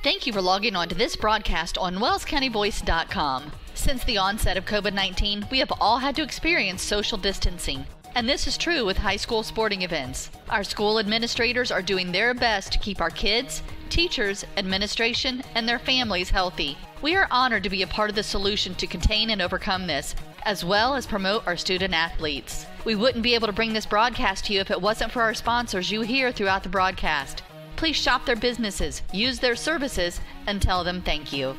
Thank you for logging on to this broadcast on wellscountyvoice.com. Since the onset of COVID-19, we have all had to experience social distancing. And this is true with high school sporting events. Our school administrators are doing their best to keep our kids, teachers, administration, and their families healthy. We are honored to be a part of the solution to contain and overcome this, as well as promote our student athletes. We wouldn't be able to bring this broadcast to you if it wasn't for our sponsors you hear throughout the broadcast. Please shop their businesses, use their services, and tell them thank you.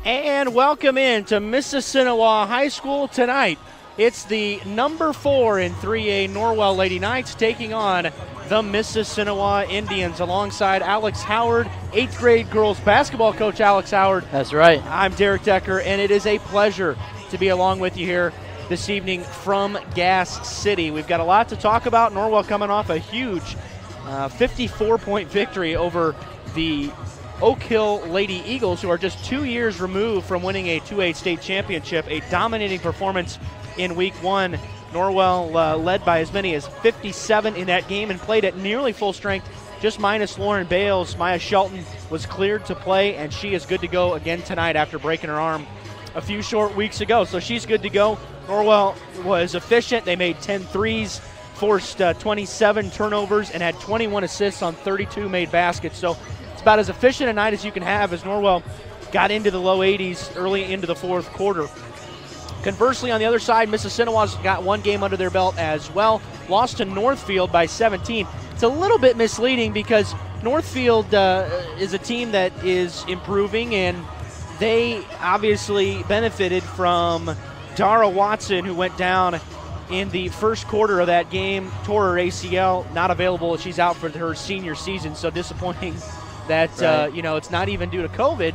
And welcome in to Mississinewa High School tonight. It's the number 4 in 3A Norwell Lady Knights taking on the Mississinewa Indians alongside Alex Howard, 8th grade girls basketball coach Alex Howard. That's right. I'm Derek Decker, and it is a pleasure to be along with you here this evening from Gas City. We've got a lot to talk about. Norwell coming off a huge 54-point victory over the Oak Hill Lady Eagles, who are just 2 years removed from winning a 2A state championship, a dominating performance in week 1. Norwell led by as many as 57 in that game and played at nearly full strength, just minus Lauren Bales. Maya Shelton was cleared to play, and she is good to go again tonight after breaking her arm a few short weeks ago. So she's good to go. Norwell was efficient. They made 10 threes, forced 27 turnovers, and had 21 assists on 32 made baskets. So it's about as efficient a night as you can have as Norwell got into the low 80s early into the fourth quarter. Conversely, on the other side, Mississinewa's got one game under their belt as well. Lost to Northfield by 17. It's a little bit misleading because Northfield is a team that is improving, and they obviously benefited from Dara Watson, who went down in the first quarter of that game, tore her ACL, not available. She's out for her senior season, so disappointing that it's not even due to COVID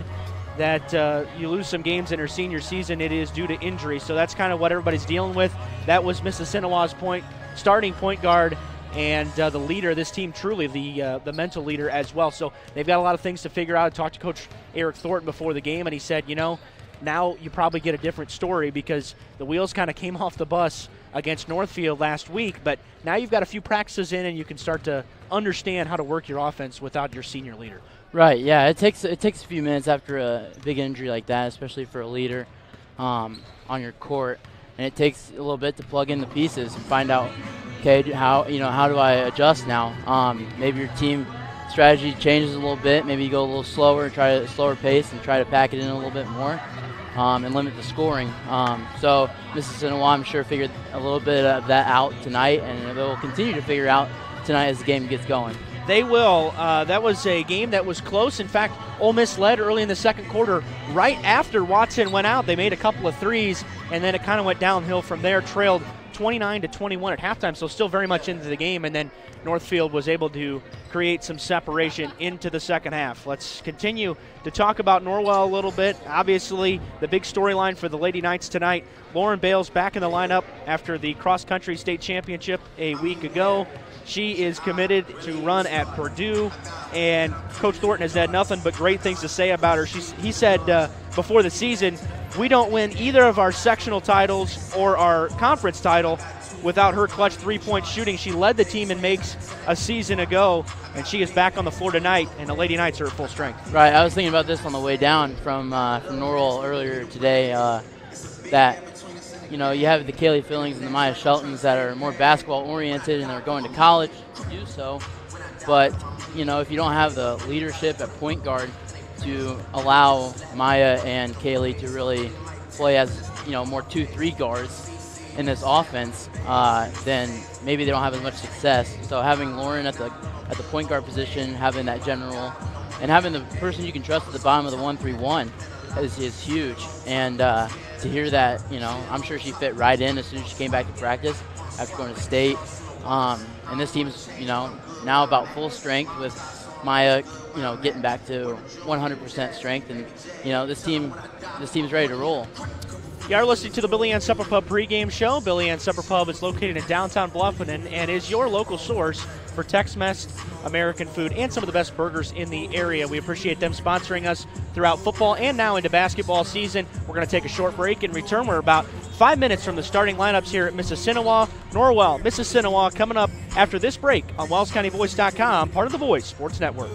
that you lose some games in her senior season. It is due to injury, so that's kind of what everybody's dealing with. That was Mississinewa's starting point guard and the leader of this team, truly the mental leader as well. So they've got a lot of things to figure out. I talked to Coach Eric Thornton before the game, and he said, now you probably get a different story because the wheels kind of came off the bus against Northfield last week, but now you've got a few practices in and you can start to understand how to work your offense without your senior leader. Right, yeah, it takes a few minutes after a big injury like that, especially for a leader on your court, and it takes a little bit to plug in the pieces and find out, okay, how do I adjust now? Maybe your team strategy changes a little bit. Maybe you go a little slower and try a slower pace and try to pack it in a little bit more. And limit the scoring. So Mississinewa, I'm sure, figured a little bit of that out tonight, and they'll continue to figure out tonight as the game gets going. They will. That was a game that was close. In fact, Ole Miss led early in the second quarter. Right after Watson went out, they made a couple of threes, and then it kind of went downhill from there, trailed 29-21 at halftime, so still very much into the game, and then Northfield was able to create some separation into the second half. Let's continue to talk about Norwell a little bit. Obviously, the big storyline for the Lady Knights tonight, Lauren Bales back in the lineup after the cross-country state championship a week ago. She is committed to run at Purdue, and Coach Thornton has had nothing but great things to say about her. He said before the season, we don't win either of our sectional titles or our conference title without her clutch three-point shooting. She led the team in makes a season ago, and she is back on the floor tonight, and the Lady Knights are at full strength. Right, I was thinking about this on the way down from Norwell earlier today, that you have the Kaylee Fillings and the Maya Sheltons that are more basketball-oriented and are going to college to do so. But, if you don't have the leadership at point guard to allow Maya and Kaylee to really play as, more 2-3 guards in this offense, then maybe they don't have as much success. So having Lauren at the point guard position, having that general, and having the person you can trust at the bottom of the 1-3-1 is huge. And to hear that, I'm sure she fit right in as soon as she came back to practice after going to state. And this team's, now about full strength with Maya, getting back to 100% strength, and this team's ready to roll. You are listening to the Billy Ann Supper Pub pregame show. Billy Ann Supper Pub is located in downtown Bluffton and is your local source for Tex-Mex, American food, and some of the best burgers in the area. We appreciate them sponsoring us throughout football and now into basketball season. We're going to take a short break and return. We're about 5 minutes from the starting lineups here at Mississinewa. Norwell, Mississinewa coming up after this break on wellscountyvoice.com, part of the Voice Sports Network.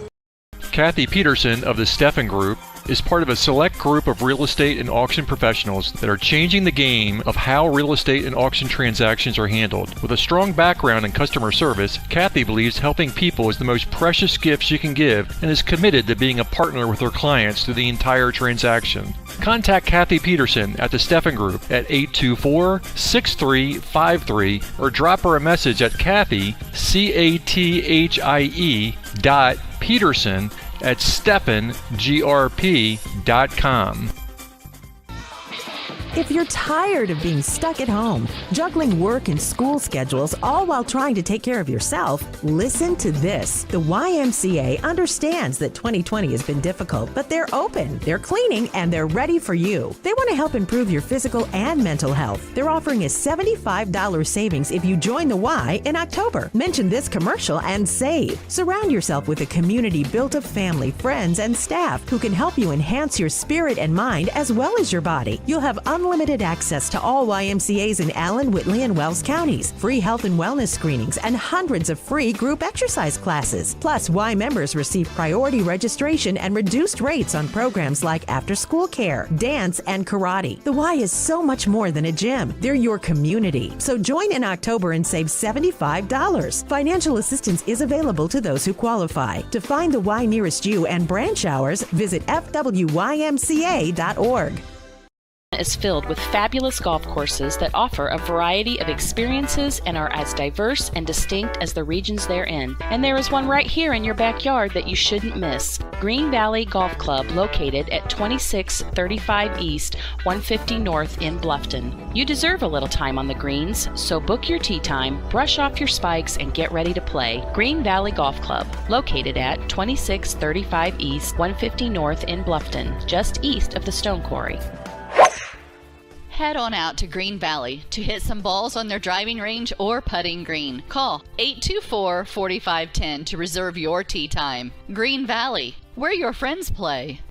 Kathy Peterson of the Steffen Group is part of a select group of real estate and auction professionals that are changing the game of how real estate and auction transactions are handled. With a strong background in customer service, Kathy believes helping people is the most precious gift she can give and is committed to being a partner with her clients through the entire transaction. Contact Kathy Peterson at the Steffen Group at 824-6353 or drop her a message at Kathy, CATHIE .Peterson at SteffenGRP.com. If you're tired of being stuck at home, juggling work and school schedules, all while trying to take care of yourself, listen to this. The YMCA understands that 2020 has been difficult, but they're open, they're cleaning, and they're ready for you. They want to help improve your physical and mental health. They're offering a $75 savings if you join the Y in October. Mention this commercial and save. Surround yourself with a community built of family, friends, and staff who can help you enhance your spirit and mind as well as your body. You'll have unlimited access to all YMCAs in Allen, Whitley, and Wells counties, free health and wellness screenings, and hundreds of free group exercise classes. Plus, Y members receive priority registration and reduced rates on programs like after-school care, dance, and karate. The Y is so much more than a gym. They're your community. So join in October and save $75. Financial assistance is available to those who qualify. To find the Y nearest you and branch hours, visit fwymca.org. Is filled with fabulous golf courses that offer a variety of experiences and are as diverse and distinct as the regions they're in. And there is one right here in your backyard that you shouldn't miss. Green Valley Golf Club, located at 2635 East, 150 North in Bluffton. You deserve a little time on the greens, so book your tee time, brush off your spikes, and get ready to play. Green Valley Golf Club, located at 2635 East, 150 North in Bluffton, just east of the Stone Quarry. Head on out to Green Valley to hit some balls on their driving range or putting green. Call 824-4510 to reserve your tee time. Green Valley, where your friends play.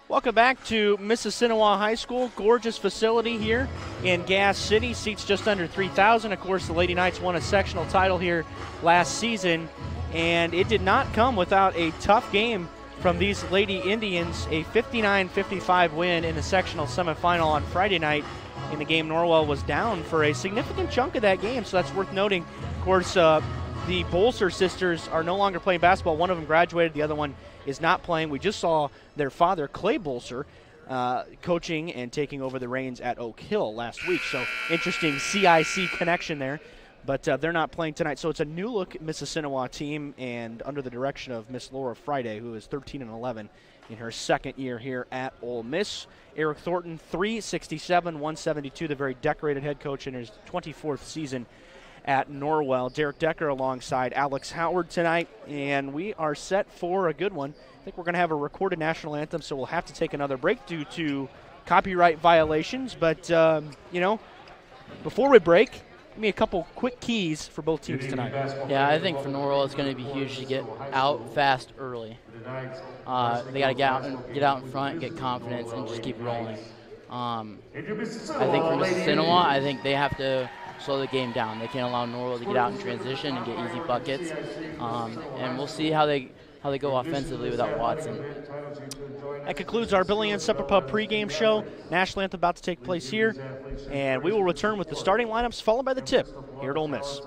Welcome back to Mississinewa High School. Gorgeous facility here in Gas City. Seats just under 3,000. Of course, the Lady Knights won a sectional title here last season, and it did not come without a tough game from these Lady Indians, a 59-55 win in the sectional semifinal on Friday night. In the game, Norwell was down for a significant chunk of that game, so that's worth noting. Of course, the Bolser sisters are no longer playing basketball. One of them graduated, the other one is not playing. We just saw their father, Clay Bolser, coaching and taking over the reins at Oak Hill last week, so interesting CIC connection there. But they're not playing tonight. So it's a new-look Mississinewa team, and under the direction of Miss Laura Friday, who is 13-11 in her second year here at Ole Miss. Eric Thornton, 367, 172, the very decorated head coach in his 24th season at Norwell. Derek Decker alongside Alex Howard tonight, and we are set for a good one. I think we're going to have a recorded national anthem, so we'll have to take another break due to copyright violations. But, before we break, give me a couple quick keys for both teams tonight. Yeah, I think for Norwell it's going to be huge to get out fast early. They got to get out in front, get confidence, and just keep rolling. I think for Mississinewa, I think they have to slow the game down. They can't allow Norwell to get out in transition and get easy buckets. And we'll see how they go offensively without Watson. That concludes our Billy and Supper Pub pregame show. National anthem about to take place here, and we will return with the starting lineups followed by the tip here at Ole Miss.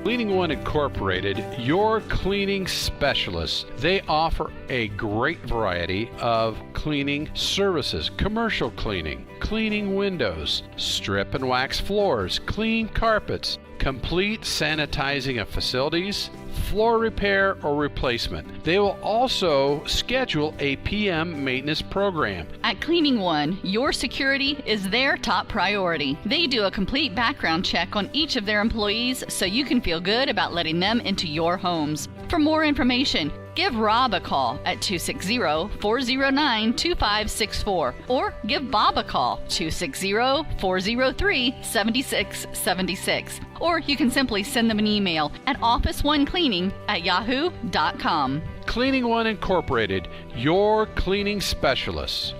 Cleaning One Incorporated, your cleaning specialists. They offer a great variety of cleaning services, commercial cleaning, cleaning windows, strip and wax floors, clean carpets, complete sanitizing of facilities, floor repair or replacement. They will also schedule a PM maintenance program. At Cleaning One, your security is their top priority. They do a complete background check on each of their employees so you can feel good about letting them into your homes. For more information, give Rob a call at 260-409-2564 or give Bob a call, 260-403-7676. Or you can simply send them an email at officeonecleaning@yahoo.com. Cleaning One Incorporated, your cleaning specialists.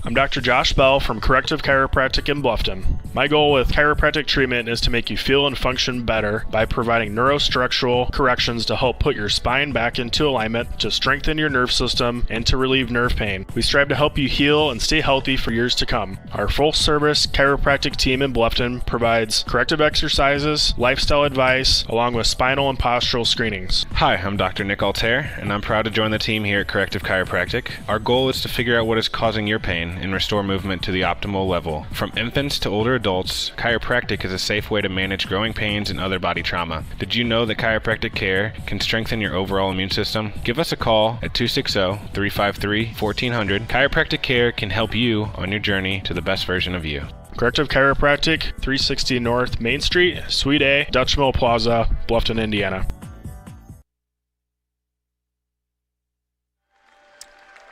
I'm Dr. Josh Bell from Corrective Chiropractic in Bluffton. My goal with chiropractic treatment is to make you feel and function better by providing neurostructural corrections to help put your spine back into alignment, to strengthen your nerve system, and to relieve nerve pain. We strive to help you heal and stay healthy for years to come. Our full-service chiropractic team in Bluffton provides corrective exercises, lifestyle advice, along with spinal and postural screenings. Hi, I'm Dr. Nick Altair, and I'm proud to join the team here at Corrective Chiropractic. Our goal is to figure out what is causing your pain and restore movement to the optimal level. From infants to older adults, chiropractic is a safe way to manage growing pains and other body trauma. Did you know that chiropractic care can strengthen your overall immune system? Give us a call at 260-353-1400. Chiropractic care can help you on your journey to the best version of you. Corrective Chiropractic, 360 North Main Street, Suite A, Dutch Mill Plaza, Bluffton, Indiana.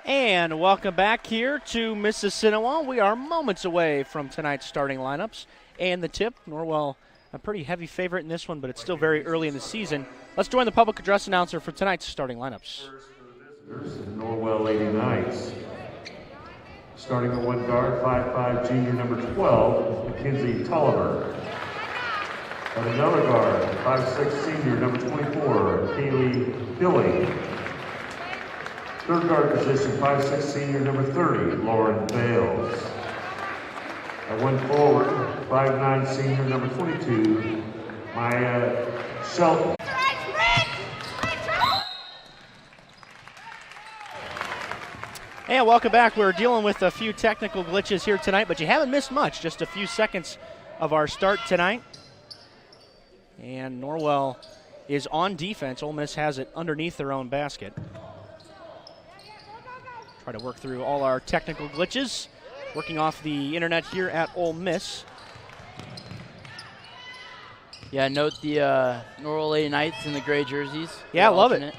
And welcome back here to Mississinewa. We are moments away from tonight's starting lineups and the tip. Norwell, a pretty heavy favorite in this one, but it's still very early in the season. Let's join the public address announcer for tonight's starting lineups. Norwell Lady Knights. Starting at one guard, 5'5", junior number 12, Mackenzie Tolliver. At another guard, 5'6", senior number 24, Kaylee Billy. Third guard position, 5'6", senior number 30, Lauren Bales. At one forward, 5'9", senior number 22, Maya Shelton. And welcome back. We're dealing with a few technical glitches here tonight, but you haven't missed much. Just a few seconds of our start tonight. And Norwell is on defense. Ole Miss has it underneath their own basket. Try to work through all our technical glitches. Working off the internet here at Ole Miss. Yeah, note the Norwell Lady Knights in the gray jerseys. Yeah, I love it.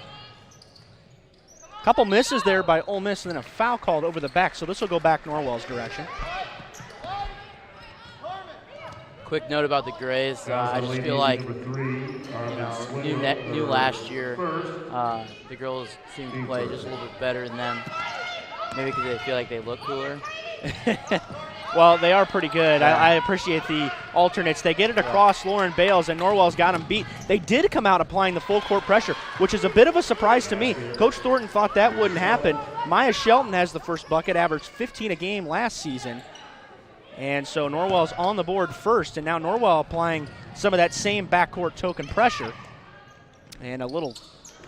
Couple misses there by Ole Miss and then a foul called over the back, so this will go back Norwell's direction. Quick note about the Grays. I just feel like, new last year, the girls seem to play just a little bit better than them. Maybe because they feel like they look cooler. Well, they are pretty good. Yeah. I appreciate the alternates. They get it across Lauren Bales, and Norwell's got them beat. They did come out applying the full court pressure, which is a bit of a surprise to me. Coach Thornton thought that wouldn't happen. Maya Shelton has the first bucket, averaged 15 a game last season. And so Norwell's on the board first, and now Norwell applying some of that same backcourt token pressure. And a little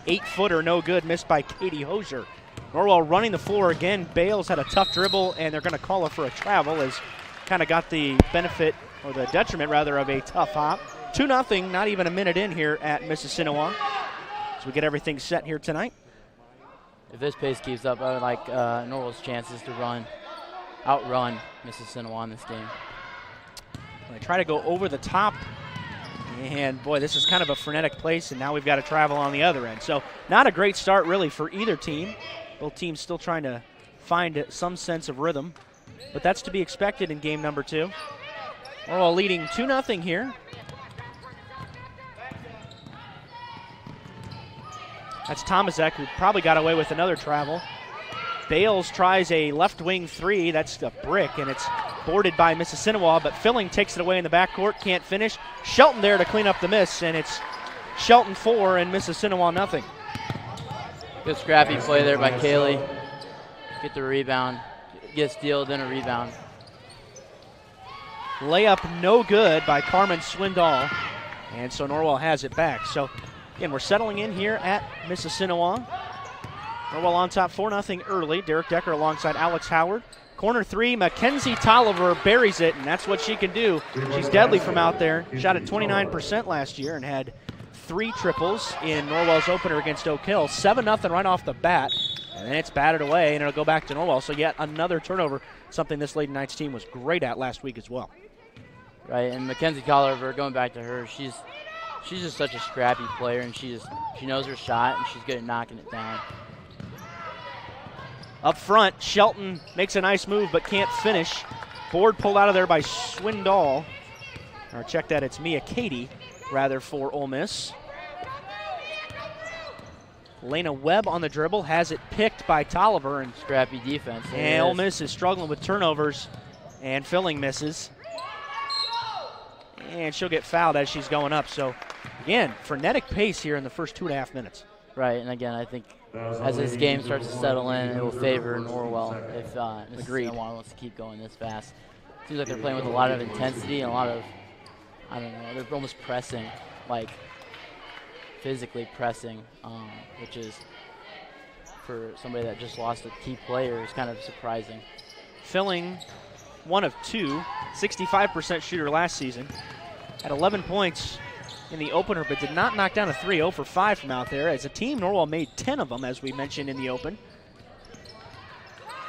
8-footer, no good, missed by Katie Hosier. Norwell running the floor again. Bales had a tough dribble, and they're going to call it for a travel, as kind of got the benefit, or the detriment rather, of a tough hop. 2-0, not even a minute in here at Mississinewa. So we get everything set here tonight. If this pace keeps up, I would like Norwell's chances to outrun Mississinewa in this game. They try to go over the top, and boy, this is kind of a frenetic place, and now we've got to travel on the other end. So not a great start really for either team. Both teams still trying to find some sense of rhythm, but that's to be expected in game number 2. Norwell leading 2-0 here. That's Tomaszek, who probably got away with another travel. Bales tries a left wing 3. That's a brick, and it's boarded by Mississinewa, but Filling takes it away in the backcourt, can't finish. Shelton there to clean up the miss, and it's Shelton 4 and Mississinewa 0. Good scrappy play there by Kaylee. Get the rebound. Get a steal, then a rebound. Layup no good by Carmen Swindoll, and so Norwell has it back. So, again, we're settling in here at Mississinewa. Norwell on top 4-0 early. Derek Decker alongside Alex Howard. Corner 3, Mackenzie Tolliver buries it, and that's what she can do. She's deadly from out there. Shot at 29% last year and had 3 triples in Norwell's opener against Oak Hill. 7-0 right off the bat, and then it's batted away, and it'll go back to Norwell. So yet another turnover, something this Lady Knights team was great at last week as well. Right, and Mackenzie Tolliver, going back to her, she's just such a scrappy player, and she knows her shot, and she's good at knocking it down. Up front, Shelton makes a nice move but can't finish. Board pulled out of there by Swindoll. Or check that, it's Mia Katie, rather, for Ole Miss. Lena Webb on the dribble, has it picked by Tolliver. And scrappy defense. And Ole Miss is struggling with turnovers, and Filling misses. and she'll get fouled as she's going up. So, again, frenetic pace here in the first 2.5 minutes. Right, and again, I think as this game starts to settle in, it will favor Norwell if Mississinewa wants to keep going this fast. Seems like they're playing with a lot of intensity and a lot of, I don't know, they're almost pressing, like physically pressing, which is, for somebody that just lost a key player, is kind of surprising. Filling 1 of 2, 65% shooter last season, at 11 points in the opener, but did not knock down a 3, 0 for 5 from out there. As a team, Norwell made 10 of them, as we mentioned in the open.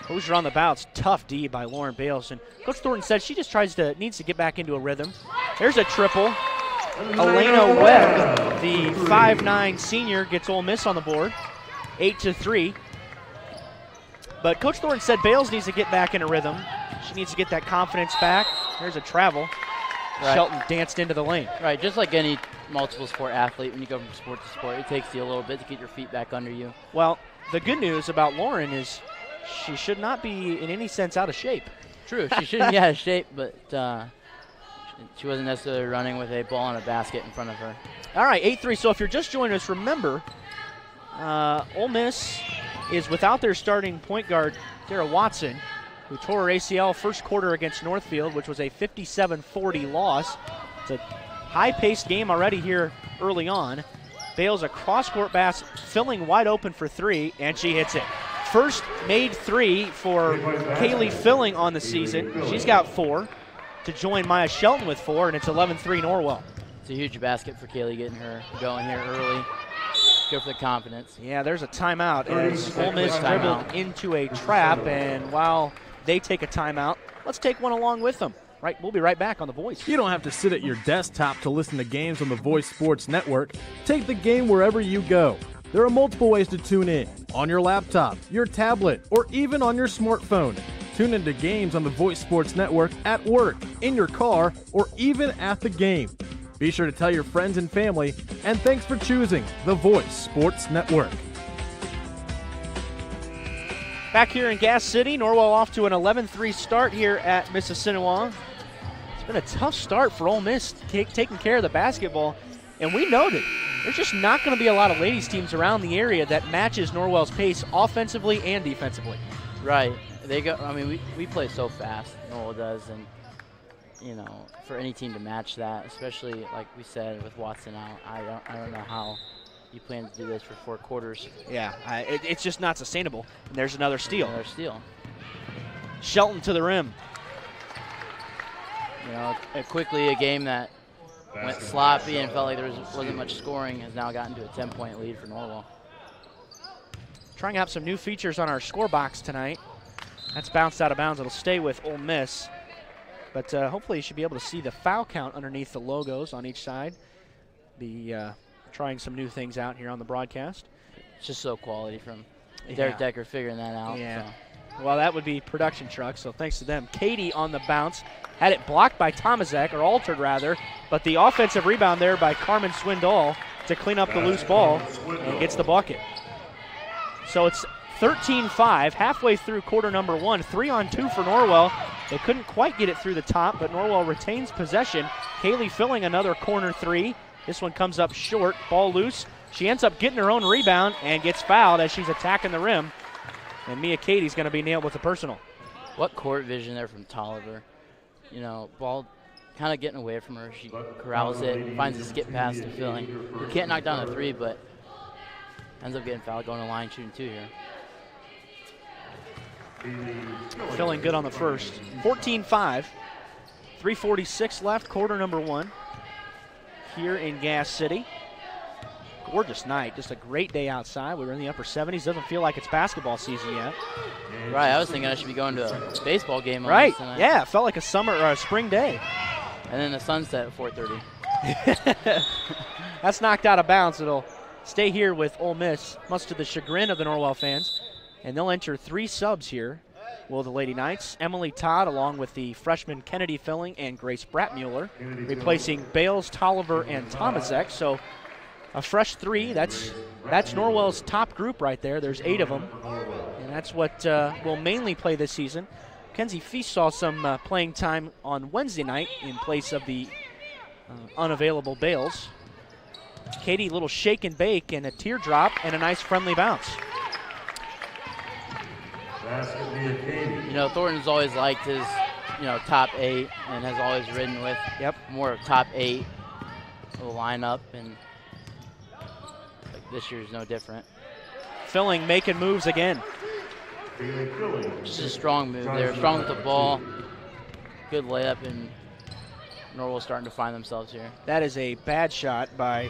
Hoosier on the bounce, tough D by Lauren Bales. And Coach Thornton said she just needs to get back into a rhythm. There's a triple. Elena Webb, the 5'9" senior, gets Ole Miss on the board, 8-3. But Coach Thornton said Bales needs to get back in a rhythm. She needs to get that confidence back. There's a travel. Right. Shelton danced into the lane. Right, just like any multiple sport athlete, when you go from sport to sport, it takes you a little bit to get your feet back under you. Well, the good news about Lauren is she should not be in any sense out of shape. True, she shouldn't be out of shape, but she wasn't necessarily running with a ball and a basket in front of her. All right, 8-3. So if you're just joining us, remember, Ole Miss is without their starting point guard, Dara Watson, who tore her ACL first quarter against Northfield, which was a 57-40 loss. It's a high-paced game already here early on. Bales a cross-court pass, filling wide open for 3, and she hits it. First made 3 for Kaylee Filling on the season. She's got 4 to join Maya Shelton with 4, and it's 11-3 Norwell. It's a huge basket for Kaylee, getting her going here early. Go for the confidence. Yeah, there's a timeout as Ole Miss dribbled into a trap, and while they take a timeout, let's take one along with them. Right, we'll be right back on The Voice. You don't have to sit at your desktop to listen to games on the Voice Sports Network. Take the game wherever you go. There are multiple ways to tune in, on your laptop, your tablet, or even on your smartphone. Tune into games on the Voice Sports Network at work, in your car, or even at the game. Be sure to tell your friends and family, and thanks for choosing the Voice Sports Network. Back here in Gas City, Norwell off to an 11-3 start here at Mississinewa. It's been a tough start for Ole Miss taking care of the basketball, and we noted there's just not going to be a lot of ladies teams around the area that matches Norwell's pace offensively and defensively. Right. They go. I mean, we play so fast, Norwell does, and you know, for any team to match that, especially like we said with Watson out, I don't know how you plan to do this for 4 quarters. Yeah, it's just not sustainable. And there's another steal. Another steal. Shelton to the rim. You know, quickly a game that went sloppy and felt like there wasn't much scoring has now gotten to a 10-point lead for Norwell. Trying out some new features on our score box tonight. That's bounced out of bounds. It'll stay with Ole Miss. But hopefully you should be able to see the foul count underneath the logos on each side. Be trying some new things out here on the broadcast. It's just so quality from Derek Decker figuring that out. Yeah. So. Well, that would be production trucks, so thanks to them. Katie on the bounce. Had it blocked by Tomaszek, or altered rather, but the offensive rebound there by Carmen Swindoll to clean up the loose ball and gets the bucket. So it's 13-5, halfway through quarter number 1. 3-on-2 for Norwell. They couldn't quite get it through the top, but Norwell retains possession. Kaylee Filling another corner 3. This one comes up short, ball loose. She ends up getting her own rebound and gets fouled as she's attacking the rim. And Mia Katie's going to be nailed with a personal. What court vision there from Tolliver. You know, ball kind of getting away from her. She corrals it, finds a skip pass to Filling, who can't knock down a 3, but ends up getting fouled, going to line shooting 2 here. Filling good on the first. 14-5. 3:46 left, quarter number 1. Here in Gas City. Gorgeous night, just a great day outside. We were in the upper 70s. Doesn't feel like it's basketball season yet. Right, I was thinking I should be going to a baseball game. Right, yeah, it felt like a summer or a spring day. And then the sunset at 4:30. That's knocked out of bounds. It'll stay here with Ole Miss, much to the chagrin of the Norwell fans. And they'll enter 3 subs here. Will the Lady Knights. Emily Todd along with the freshman Kennedy Filling and Grace Brattmuller, replacing Bales, Tolliver, and Tomaszek. So a fresh 3. That's Norwell's top group right there. There's 8 of them. And that's what will mainly play this season. Kenzie Feast saw some playing time on Wednesday night in place of the unavailable Bales. Katie, little shake and bake and a teardrop and a nice friendly bounce. You know, Thornton's always liked his, top 8 and has always ridden with more of top 8 will line up, and this year's no different. Filling making moves again. Just a strong move there. Strong with the ball. Good layup, and Norwell starting to find themselves here. That is a bad shot by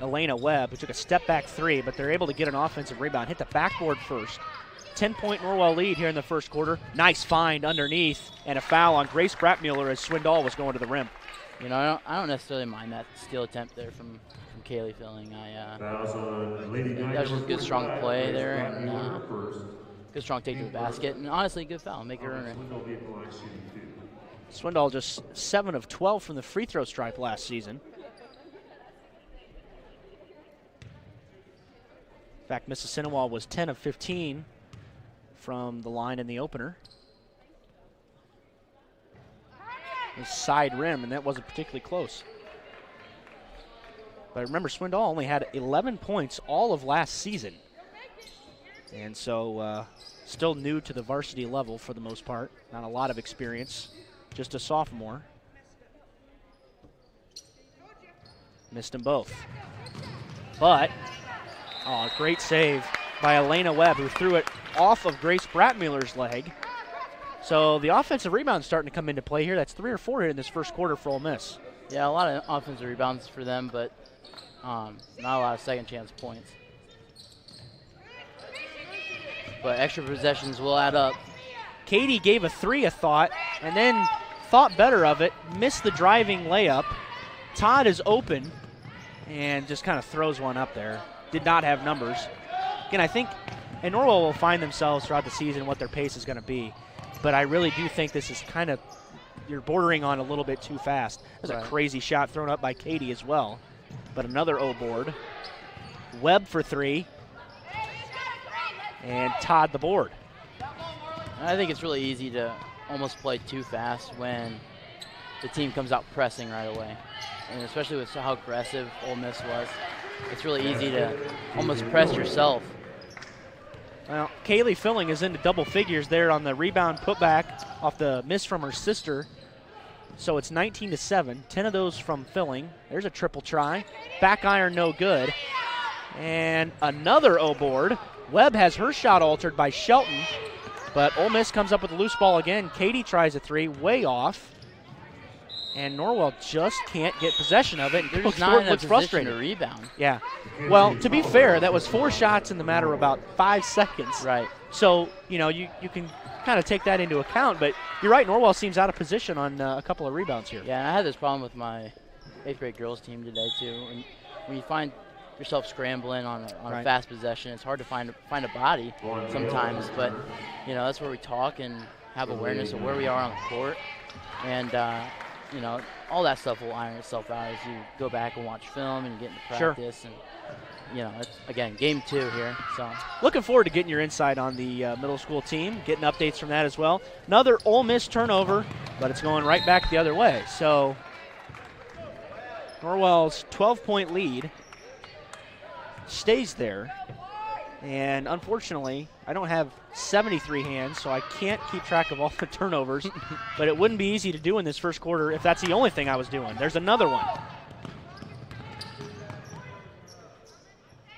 Elena Webb, who took a step back 3, but they're able to get an offensive rebound. Hit the backboard first. 10-point Norwell lead here in the first quarter. Nice find underneath, and a foul on Grace Brattmuller as Swindoll was going to the rim. You know, I don't necessarily mind that steal attempt there from Kaylee Filling. That was just a good, strong play there, and good, strong take to the basket, and honestly, good foul. Make her earn it. Swindoll just 7 of 12 from the free throw stripe last season. In fact, Mississinewa was 10 of 15 from the line in the opener. Side rim, and that wasn't particularly close. But remember, Swindoll only had 11 points all of last season. And so still new to the varsity level for the most part. Not a lot of experience, just a sophomore. Missed them both. But, great save by Elena Webb, who threw it off of Grace Brattmuller's leg. So the offensive rebound's starting to come into play here. That's 3 or 4 here in this first quarter for Ole Miss. Yeah, a lot of offensive rebounds for them, but not a lot of second chance points. But extra possessions will add up. Katie gave a 3 a thought and then thought better of it, missed the driving layup. Todd is open and just kind of throws one up there. Did not have numbers. Again, I think, and Norwell will find themselves throughout the season what their pace is going to be. But I really do think this is kind of, you're bordering on a little bit too fast. There's a crazy shot thrown up by Katie as well. But another O board. Webb for 3. And Todd the board. I think it's really easy to almost play too fast when the team comes out pressing right away. And especially with how aggressive Ole Miss was. It's really easy to almost press yourself. Well, Kaylee Filling is into double figures there on the rebound putback off the miss from her sister. So it's 19-7, 10 of those from Filling. There's a triple try. Back iron, no good. And another O board. Webb has her shot altered by Shelton, but Ole Miss comes up with a loose ball again. Katie tries a 3, way off. And Norwell just can't get possession of it. And Coach Thornton looks frustrated. To rebound. Yeah. Well, to be fair, that was 4 shots in the matter of about 5 seconds. Right. So, you can kind of take that into account. But you're right, Norwell seems out of position on a couple of rebounds here. Yeah, and I had this problem with my 8th grade girls team today, too. And when you find yourself scrambling on a fast possession, it's hard to find a body sometimes. But, that's where we talk and have awareness of where we are on the court. And, all that stuff will iron itself out as you go back and watch film and you get into practice. Sure. And, it's, again, game 2 here. So looking forward to getting your insight on the middle school team, getting updates from that as well. Another Ole Miss turnover, but it's going right back the other way. So Norwell's 12-point lead stays there. And unfortunately, I don't have 73 hands, so I can't keep track of all the turnovers. But it wouldn't be easy to do in this first quarter if that's the only thing I was doing. There's another one.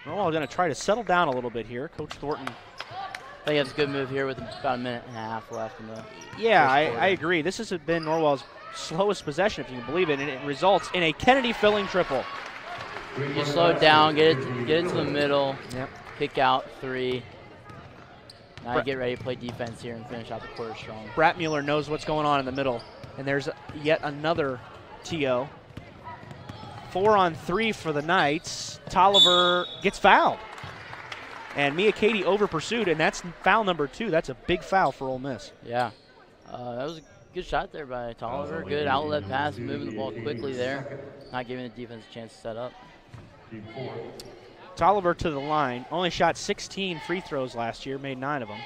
Norwell going to try to settle down a little bit here. Coach Thornton. I think that's a good move here with about a minute and a half left in the I agree. This has been Norwell's slowest possession, if you can believe it, and it results in a Kennedy Filling triple. You slow it down, get it to the middle. Yep. Kick out 3. Now you get ready to play defense here and finish out the quarter strong. Brattmuller knows what's going on in the middle. And there's yet another TO. 4 on 3 for the Knights. Tolliver gets fouled. And Mia Katie over pursued, and that's foul number 2. That's a big foul for Ole Miss. Yeah. That was a good shot there by Tolliver. Good outlet pass, moving the ball quickly there. Not giving the defense a chance to set up. Tolliver to the line. Only shot 16 free throws last year, made 9 of them.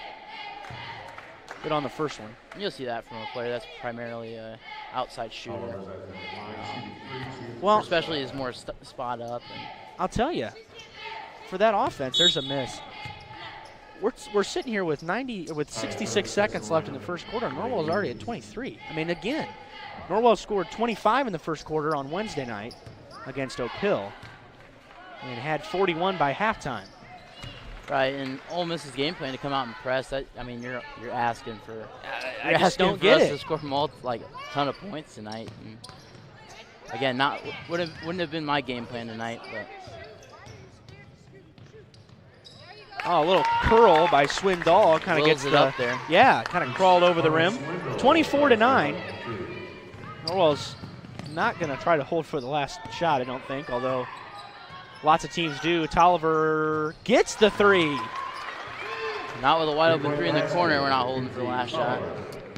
Good on the first one. You'll see that from a player that's primarily an outside shooter. Well, especially is more spot up. I'll tell you, for that offense, there's a miss. We're sitting here with 66 seconds left in the first quarter. Norwell's already at 23. I mean, again, Norwell scored 25 in the first quarter on Wednesday night against Oak Hill and had 41 by halftime. Right, and Ole Miss's game plan to come out and press. I mean, you're asking for. I just don't get it. To score like a ton of points tonight. And again, wouldn't have been my game plan tonight, but. Oh, a little curl by Swindoll kind of gets it up there. Yeah, kind of crawled over the rim. 24-9. Norwell's not going to try to hold for the last shot, I don't think, although lots of teams do. Tolliver gets the three. Not with a wide open three in the corner. We're not holding for the last shot.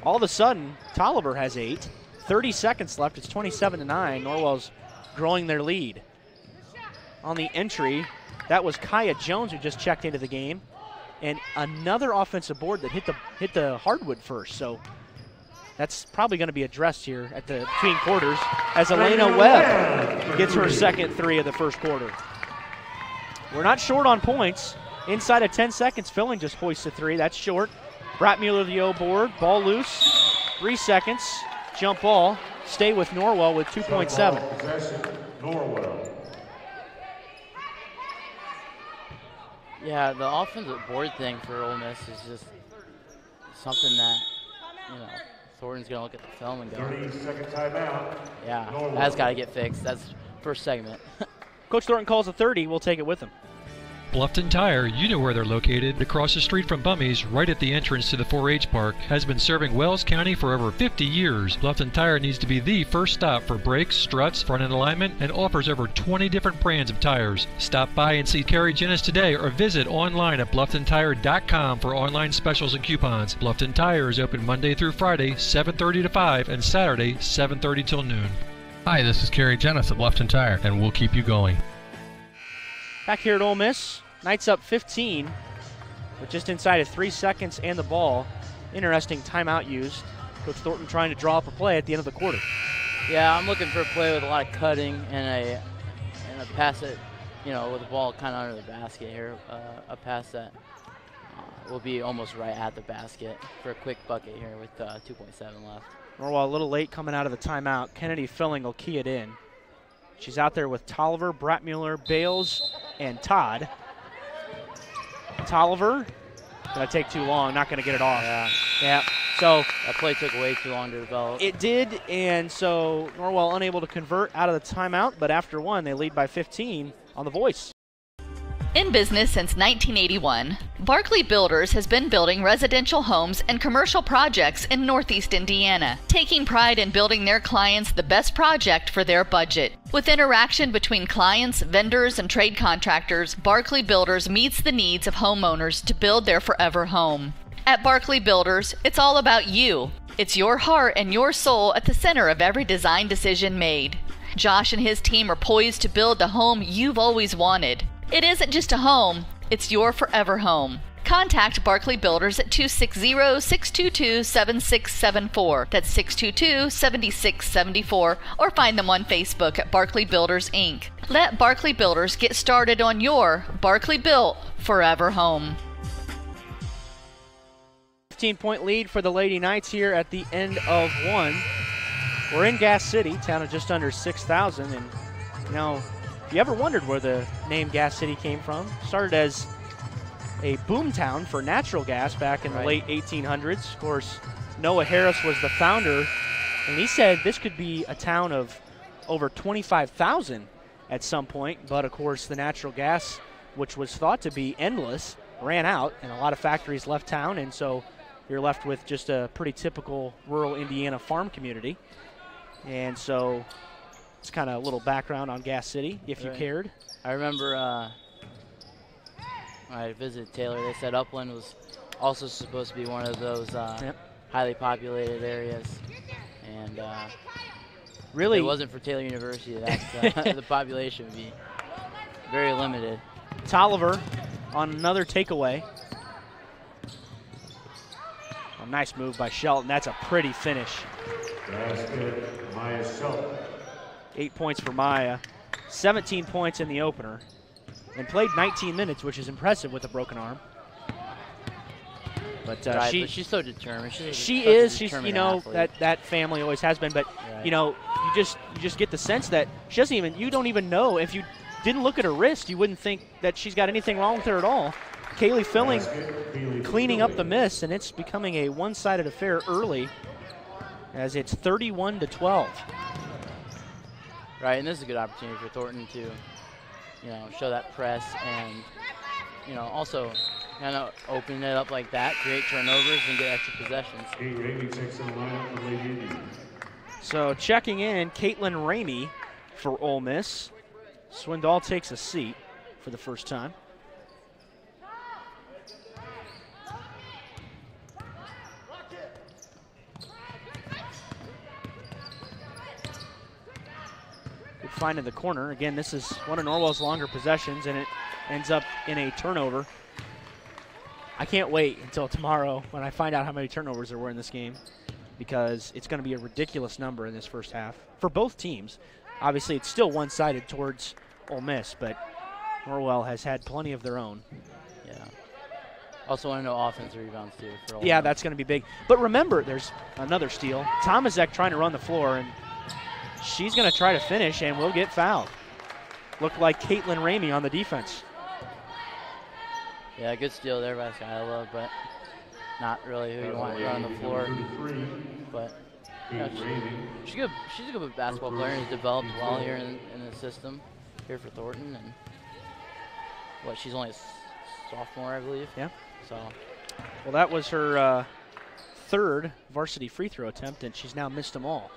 All of a sudden, Tolliver has 8. 30 seconds left. It's 27-9. Norwell's growing their lead. On the entry, that was Kaya Jones who just checked into the game, and another offensive board that hit the hardwood first. So that's probably going to be addressed here at the between quarters as Elena Webb gets her second three of the first quarter. We're not short on points. Inside of 10 seconds, Filling just hoists a three. That's short. Bratmuller the O board. Ball loose. 3 seconds. Jump ball. Stay with Norwell with 2.7. Norwell. Yeah, the offensive board thing for Ole Miss is just something that, Thornton's going to look at the film and go, 30-second timeout. Yeah, that's got to get fixed. That's first segment. Coach Thornton calls a 30. We'll take it with him. Bluffton Tire, you know where they're located, across the street from Bummy's, right at the entrance to the 4-H park, has been serving Wells County for over 50 years. Bluffton Tire needs to be the first stop for brakes, struts, front-end alignment, and offers over 20 different brands of tires. Stop by and see Carrie Jennis today or visit online at blufftontire.com for online specials and coupons. Bluffton Tire is open Monday through Friday, 7:30 to 5, and Saturday, 7:30 till noon. Hi, this is Carrie Jennis at Bluffton Tire, and we'll keep you going. Back here at Ole Miss, Knights up 15 with just inside of 3 seconds and the ball. Interesting timeout used. Coach Thornton trying to draw up a play at the end of the quarter. Yeah, I'm looking for a play with a lot of cutting and a pass that, with the ball kind of under the basket here. A pass that will be almost right at the basket for a quick bucket here with 2.7 left. Norwell a little late coming out of the timeout. Kennedy Filling will key it in. She's out there with Tolliver, Bratmuller, Bales, and Todd. Tolliver, gonna take too long, not gonna get it off. Yeah. So that play took way too long to develop. It did, and so Norwell unable to convert out of the timeout, but after one, they lead by 15 on the Voice. In business since 1981, Barkley Builders has been building residential homes and commercial projects in Northeast Indiana, taking pride in building their clients the best project for their budget. With interaction between clients, vendors, and trade contractors, Barkley Builders meets the needs of homeowners to build their forever home. At Barkley Builders, it's all about you. It's your heart and your soul at the center of every design decision made. Josh and his team are poised to build the home you've always wanted. It isn't just a home, it's your forever home. Contact Barkley Builders at 260-622-7674. That's 622-7674. Or find them on Facebook at Barkley Builders, Inc. Let Barkley Builders get started on your Barkley Built Forever home. 15-point lead for the Lady Knights here at the end of one. We're in Gas City, town of just under 6,000, and if you ever wondered where the name Gas City came from, started as a boom town for natural gas back in the late 1800s. Of course, Noah Harris was the founder, and he said this could be a town of over 25,000 at some point. But, of course, the natural gas, which was thought to be endless, ran out, and a lot of factories left town, and so you're left with just a pretty typical rural Indiana farm community. And so it's kind of a little background on Gas City, if you cared. I remember I visited Taylor. They said Upland was also supposed to be one of those highly populated areas. And really, if it wasn't for Taylor University, the population would be very limited. Tolliver on another takeaway. nice move by Shelton. That's a pretty finish. Basket, Maya Shelton. 8 points for Maya. 17 points in the opener. And played 19 minutes, which is impressive with a broken arm. But but she's so determined. She is. She's, you know, that family always has been. But you know, you just get the sense that she doesn't even. You don't even know, if you didn't look at her wrist, you wouldn't think that she's got anything wrong with her at all. Kaylee Filling cleaning up the miss, and it's becoming a one-sided affair early, as it's 31-12. Right, and this is a good opportunity for Thornton to, you know, show that press and, you know, also kind of open it up like that, create turnovers, and get extra possessions. So checking in, Caitlin Ramey for Ole Miss. Swindoll takes a seat for the first time. Good find in the corner. Again, this is one of Norwell's longer possessions, and it ends up in a turnover. I can't wait until tomorrow when I find out how many turnovers there were in this game, because it's going to be a ridiculous number in this first half for both teams. Obviously, it's still one-sided towards Ole Miss, but Norwell has had plenty of their own. Yeah. Also want to know offensive rebounds, too. For Ole Yeah, Miss. that's going to be big. But remember, there's another steal. Tomaszek trying to run the floor, and she's going to try to finish and will get fouled. Looked like Caitlin Ramey on the defense. Yeah, good steal there by Skyla, but not really who you want to run the floor. But you know, she's a good basketball player and has developed well here in the system here for Thornton. And she's only a sophomore, I believe. Yeah. So. Well, that was her third varsity free throw attempt, and she's now missed them all.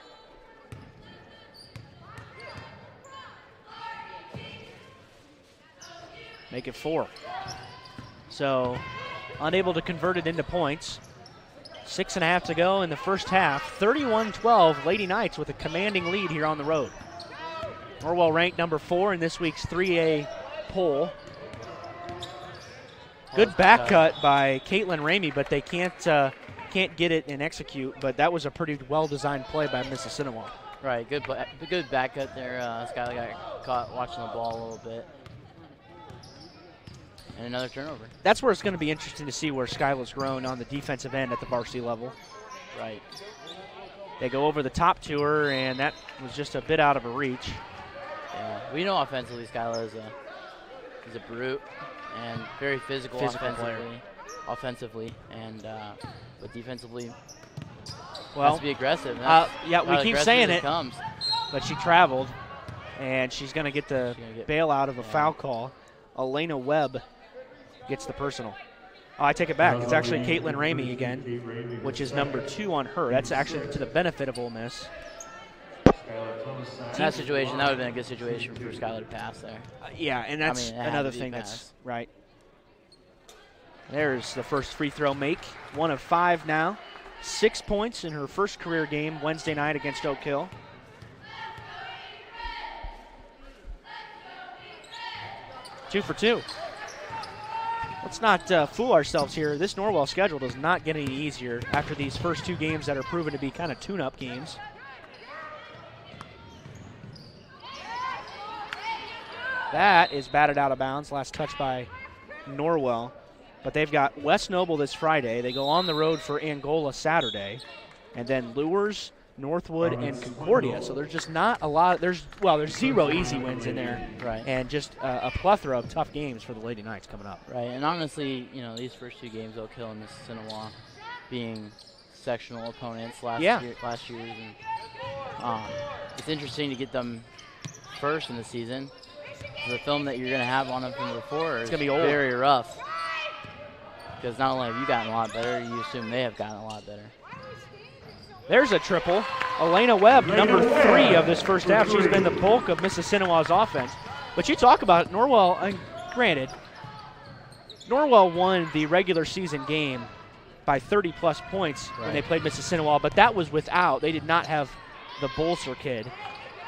Make it 4. So, unable to convert it into points. 6.5 to go in the first half. 31-12, Lady Knights with a commanding lead here on the road. Norwell ranked number 4 in this week's 3A poll. Good back cut by Caitlin Ramey, but they can't get it and execute. But that was a pretty well-designed play by Mississinewa. Right, good back cut there. Skylar got caught watching the ball a little bit. And another turnover. That's where it's going to be interesting to see where Skylar's grown on the defensive end at the varsity level. Right. They go over the top to her, and that was just a bit out of her reach. Yeah, we know offensively Skylar is a brute and very physical offensively, and but defensively, has to be aggressive. Yeah, we keep saying it, comes. But she traveled, and she's going to get the bail out of a foul call. Elena Webb gets the personal. Oh, I take it back. It's actually Caitlin Ramey again, which is number 2 on her. That's actually to the benefit of Ole Miss. In that situation, that would have been a good situation for Skylar to pass there. Yeah, and that's another thing that's right. There's the first free throw make. 1 of 5 now. 6 points in her first career game Wednesday night against Oak Hill. Two for 2. Let's not fool ourselves here. This Norwell schedule does not get any easier after these first 2 games that are proven to be kind of tune-up games. That is batted out of bounds. Last touch by Norwell. But they've got West Noble this Friday. They go on the road for Angola Saturday. And then Lures, Northwood, and Concordia. So there's just not a lot. There's 0 easy wins in there. Right. And just a plethora of tough games for the Lady Knights coming up. Right. And honestly, you know, these first 2 games, Oak Hill and Mississinewa being sectional opponents last year. And, it's interesting to get them first in the season. The film that you're going to have on them from before is going to be old. Very rough. Because not only have you gotten a lot better, you assume they have gotten a lot better. There's a triple. Elena Webb, number 3 of this first half. She's been the bulk of Mississinewa's offense. But you talk about Norwell, granted, Norwell won the regular season game by 30-plus points when they played Mississinewa, but that was without. They did not have the Bolser kid,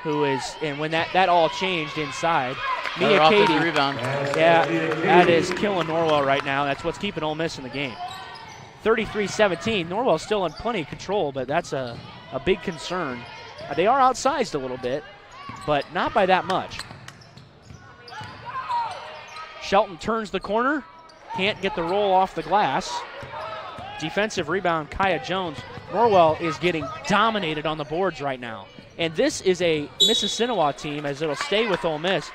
who is, and when that all changed inside. Mia Katie, rebound. Yeah, that is killing Norwell right now. That's what's keeping Ole Miss in the game. 33-17. Norwell's still in plenty of control, but that's a big concern. They are outsized a little bit, but not by that much. Shelton turns the corner, can't get the roll off the glass. Defensive rebound, Kaya Jones. Norwell is getting dominated on the boards right now. And this is a Mississinewa team, as it'll stay with Ole Miss.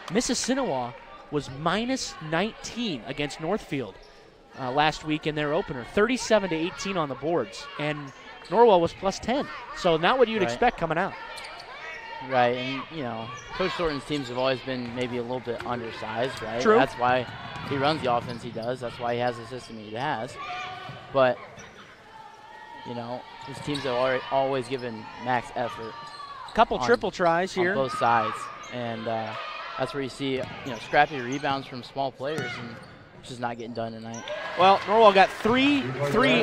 Mississinewa was minus 19 against Northfield last week in their opener. 37-18 on the boards. And Norwell was plus 10. So not what you'd expect coming out. Right, and, you know, Coach Thornton's teams have always been maybe a little bit undersized, right? True. That's why he runs the offense he does. That's why he has the system he has. But, you know, his teams have always given max effort. Couple triple tries here. On both sides. And that's where you see, you know, scrappy rebounds from small players, and it's just not getting done tonight. Well, Norwell got three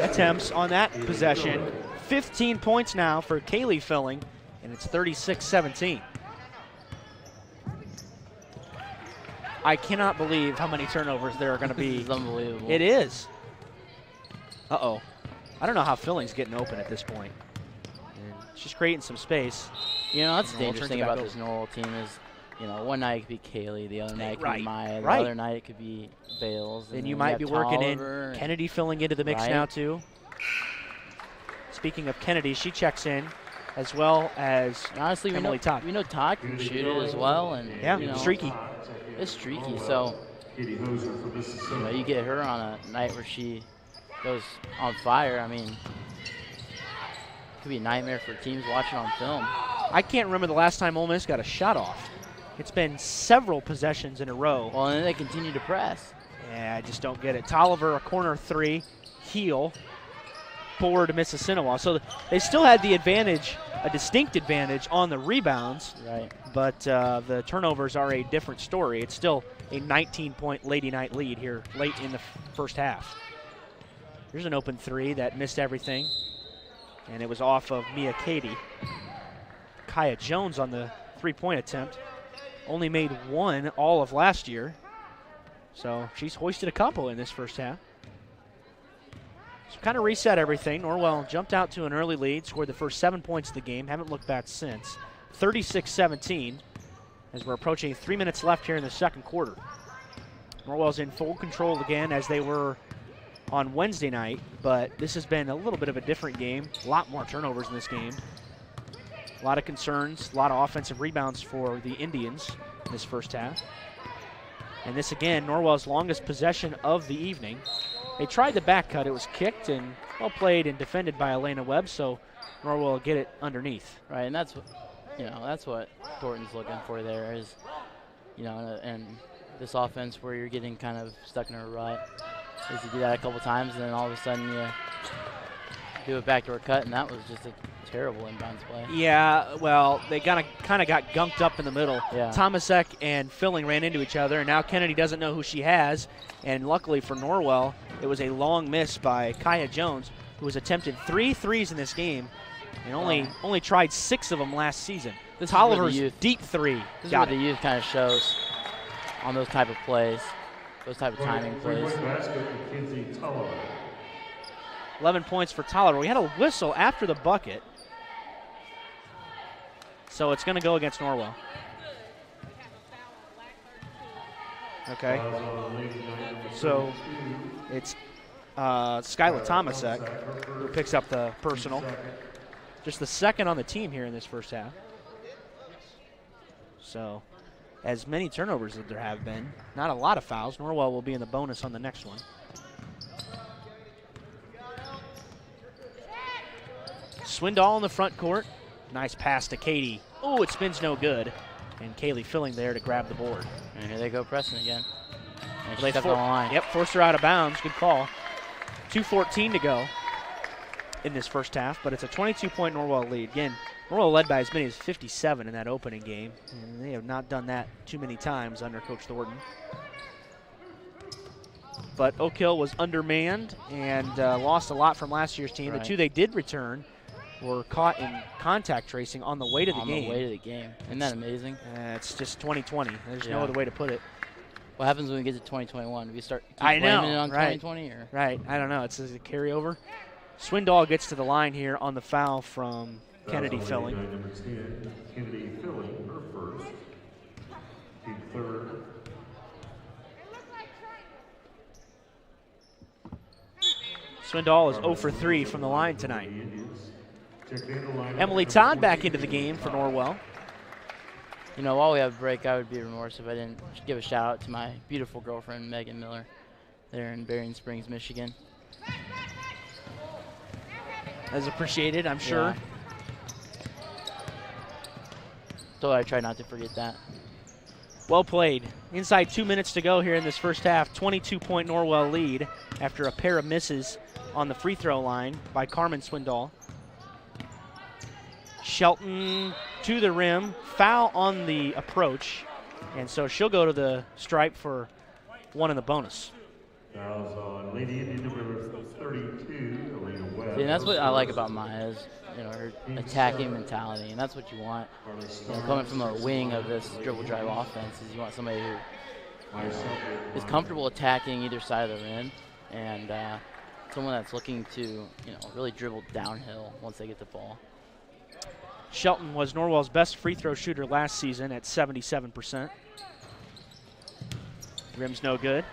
attempts on that possession. 15 points now for Kaylee Filling, and it's 36-17. I cannot believe how many turnovers there are going to be. This is unbelievable. It is. Uh-oh. I don't know how Filling's getting open at this point. And she's creating some space. You know, that's the dangerous thing about this Norwell team is, you know, one night it could be Kaylee, the other night it could be Maya, the other night it could be Bales. And you might be working in Kennedy filling into the mix now, too. Speaking of Kennedy, she checks in, as well as honestly, Emily Todd. We know Todd can shoot it as well. And, yeah, you know, streaky. It's streaky, so you know, you get her on a night where she goes on fire. I mean, it could be a nightmare for teams watching on film. I can't remember the last time Ole Miss got a shot off. It's been several possessions in a row. Well, and then they continue to press. Yeah, I just don't get it. Tolliver, a corner three, heel, board Mississinewa. So they still had the advantage, a distinct advantage on the rebounds. Right. But the turnovers are a different story. It's still a 19-point Lady Knight lead here late in the first half. Here's an open three that missed everything, and it was off of Mia Cady. Kaya Jones on the three-point attempt. Only made one all of last year, so she's hoisted a couple in this first half. So kind of reset everything. Norwell jumped out to an early lead, scored the first 7 points of the game, haven't looked back since. 36-17 as we're approaching 3 minutes left here in the second quarter. Norwell's in full control again as they were on Wednesday night, but this has been a little bit of a different game. A lot more turnovers in this game. A lot of concerns, a lot of offensive rebounds for the Indians in this first half. And this again, Norwell's longest possession of the evening. They tried the back cut, it was kicked and well played and defended by Elena Webb, so Norwell will get it underneath. Right, and that's what, you know, that's what Thornton's looking for there is, you know, and this offense where you're getting kind of stuck in a rut is to do that a couple times and then all of a sudden you do a backdoor cut, and that was just a terrible inbounds play. Yeah, well, they kind of got gunked up in the middle. Yeah. Thomasek and Filling ran into each other, and now Kennedy doesn't know who she has. And luckily for Norwell, it was a long miss by Kaya Jones, who has attempted 3 threes in this game and only tried 6 of them last season. Tolliver's deep three. This is where the youth kind of shows on those type of plays, those type of timing plays. 11 points for Tolliver. We had a whistle after the bucket. So it's going to go against Norwell. Okay. So it's Skylar Thomasek who picks up the personal. Just the second on the team here in this first half. So as many turnovers as there have been, not a lot of fouls. Norwell will be in the bonus on the next one. Swindoll in the front court. Nice pass to Katie. Oh, it spins no good. And Kaylee Filling there to grab the board. And here they go pressing again. And they stepped on the line. Yep, forced her out of bounds. Good call. 2:14 to go in this first half, but it's a 22-point Norwell lead. Again, Norwell led by as many as 57 in that opening game, and they have not done that too many times under Coach Thornton. But Oak Hill was undermanned and lost a lot from last year's team. Right. The two they did return were caught in contact tracing on the way to the game. On the way to the game. Isn't that amazing? It's just 2020. There's no other way to put it. What happens when we get to 2021? Do we start blaming it on 2020? Or? Right. I don't know. It's a carryover. Swindoll gets to the line here on the foul from Kennedy Filling. Number 10, Kennedy Filling, her first. Team third. Swindoll is 0 for 3 from the line tonight. Emily Todd back into the game for Norwell. You know, while we have a break, I would be remiss if I didn't give a shout out to my beautiful girlfriend, Megan Miller, there in Berrien Springs, Michigan. As appreciated, I'm sure. So I try not to forget that. Well played. Inside 2 minutes to go here in this first half. 22-point Norwell lead after a pair of misses on the free throw line by Carmen Swindoll. Shelton to the rim, foul on the approach, and so she'll go to the stripe for one in the bonus. Fouls on Lady Indian number 32, Elena Webb. See, and that's what I like about Maya is, you know, her attacking mentality, and that's what you want. You know, coming from a wing of this dribble drive offense, is you want somebody who is comfortable attacking either side of the rim, and someone that's looking to, you know, really dribble downhill once they get the ball. Shelton was Norwell's best free throw shooter last season at 77%. Rim's no good.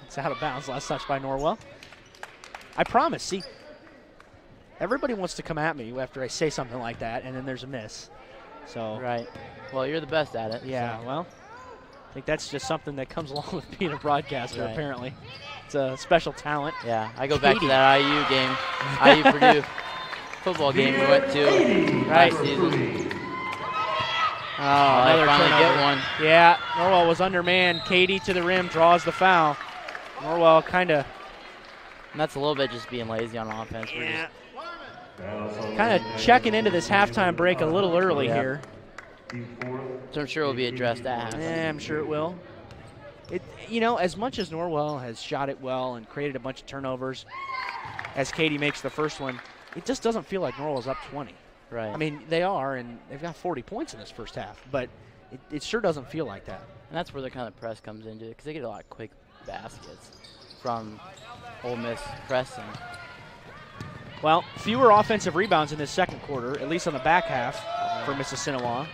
It's out of bounds. Last touch by Norwell. I promise. See, everybody wants to come at me after I say something like that, and then there's a miss. So right. Well, you're the best at it. Yeah. So. Well, I think that's just something that comes along with being a broadcaster. Right. Apparently, it's a special talent. Yeah. I go back to that IU game, IU Purdue football game we went to last season. Oh, another finally turnover. get one. Yeah, Norwell was undermanned. Katie to the rim, draws the foul. Norwell kind of. That's a little bit just being lazy on offense. Yeah. Kind of checking into this halftime break a little early here. So I'm sure it will be addressed at halftime. Yeah, I'm sure it will. You know, as much as Norwell has shot it well and created a bunch of turnovers, as Katie makes the first one, it just doesn't feel like Norwell's up 20. Right. I mean, they are, and they've got 40 points in this first half, but it sure doesn't feel like that. And that's where the kind of press comes into it, because they get a lot of quick baskets from Ole Miss pressing. Well, fewer offensive rebounds in this second quarter, at least on the back half for Mississinewa.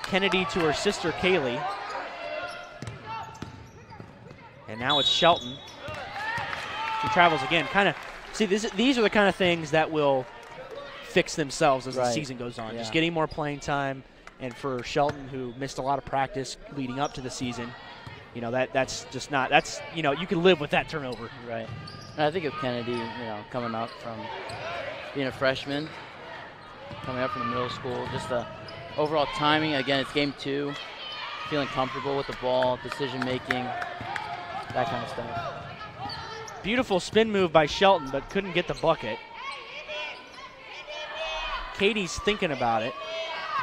Kennedy to her sister Kaylee. And now it's Shelton. She travels again. See, these are the kind of things that will fix themselves as the season goes on. Yeah. Just getting more playing time. And for Shelton, who missed a lot of practice leading up to the season, you know, that's just not, that's, you know, you can live with that turnover. Right. And I think of Kennedy, you know, coming up from being a freshman, coming up from the middle school, just the overall timing. Again, it's game 2, feeling comfortable with the ball, decision making, that kind of stuff. Beautiful spin move by Shelton, but couldn't get the bucket. Katie's thinking about it.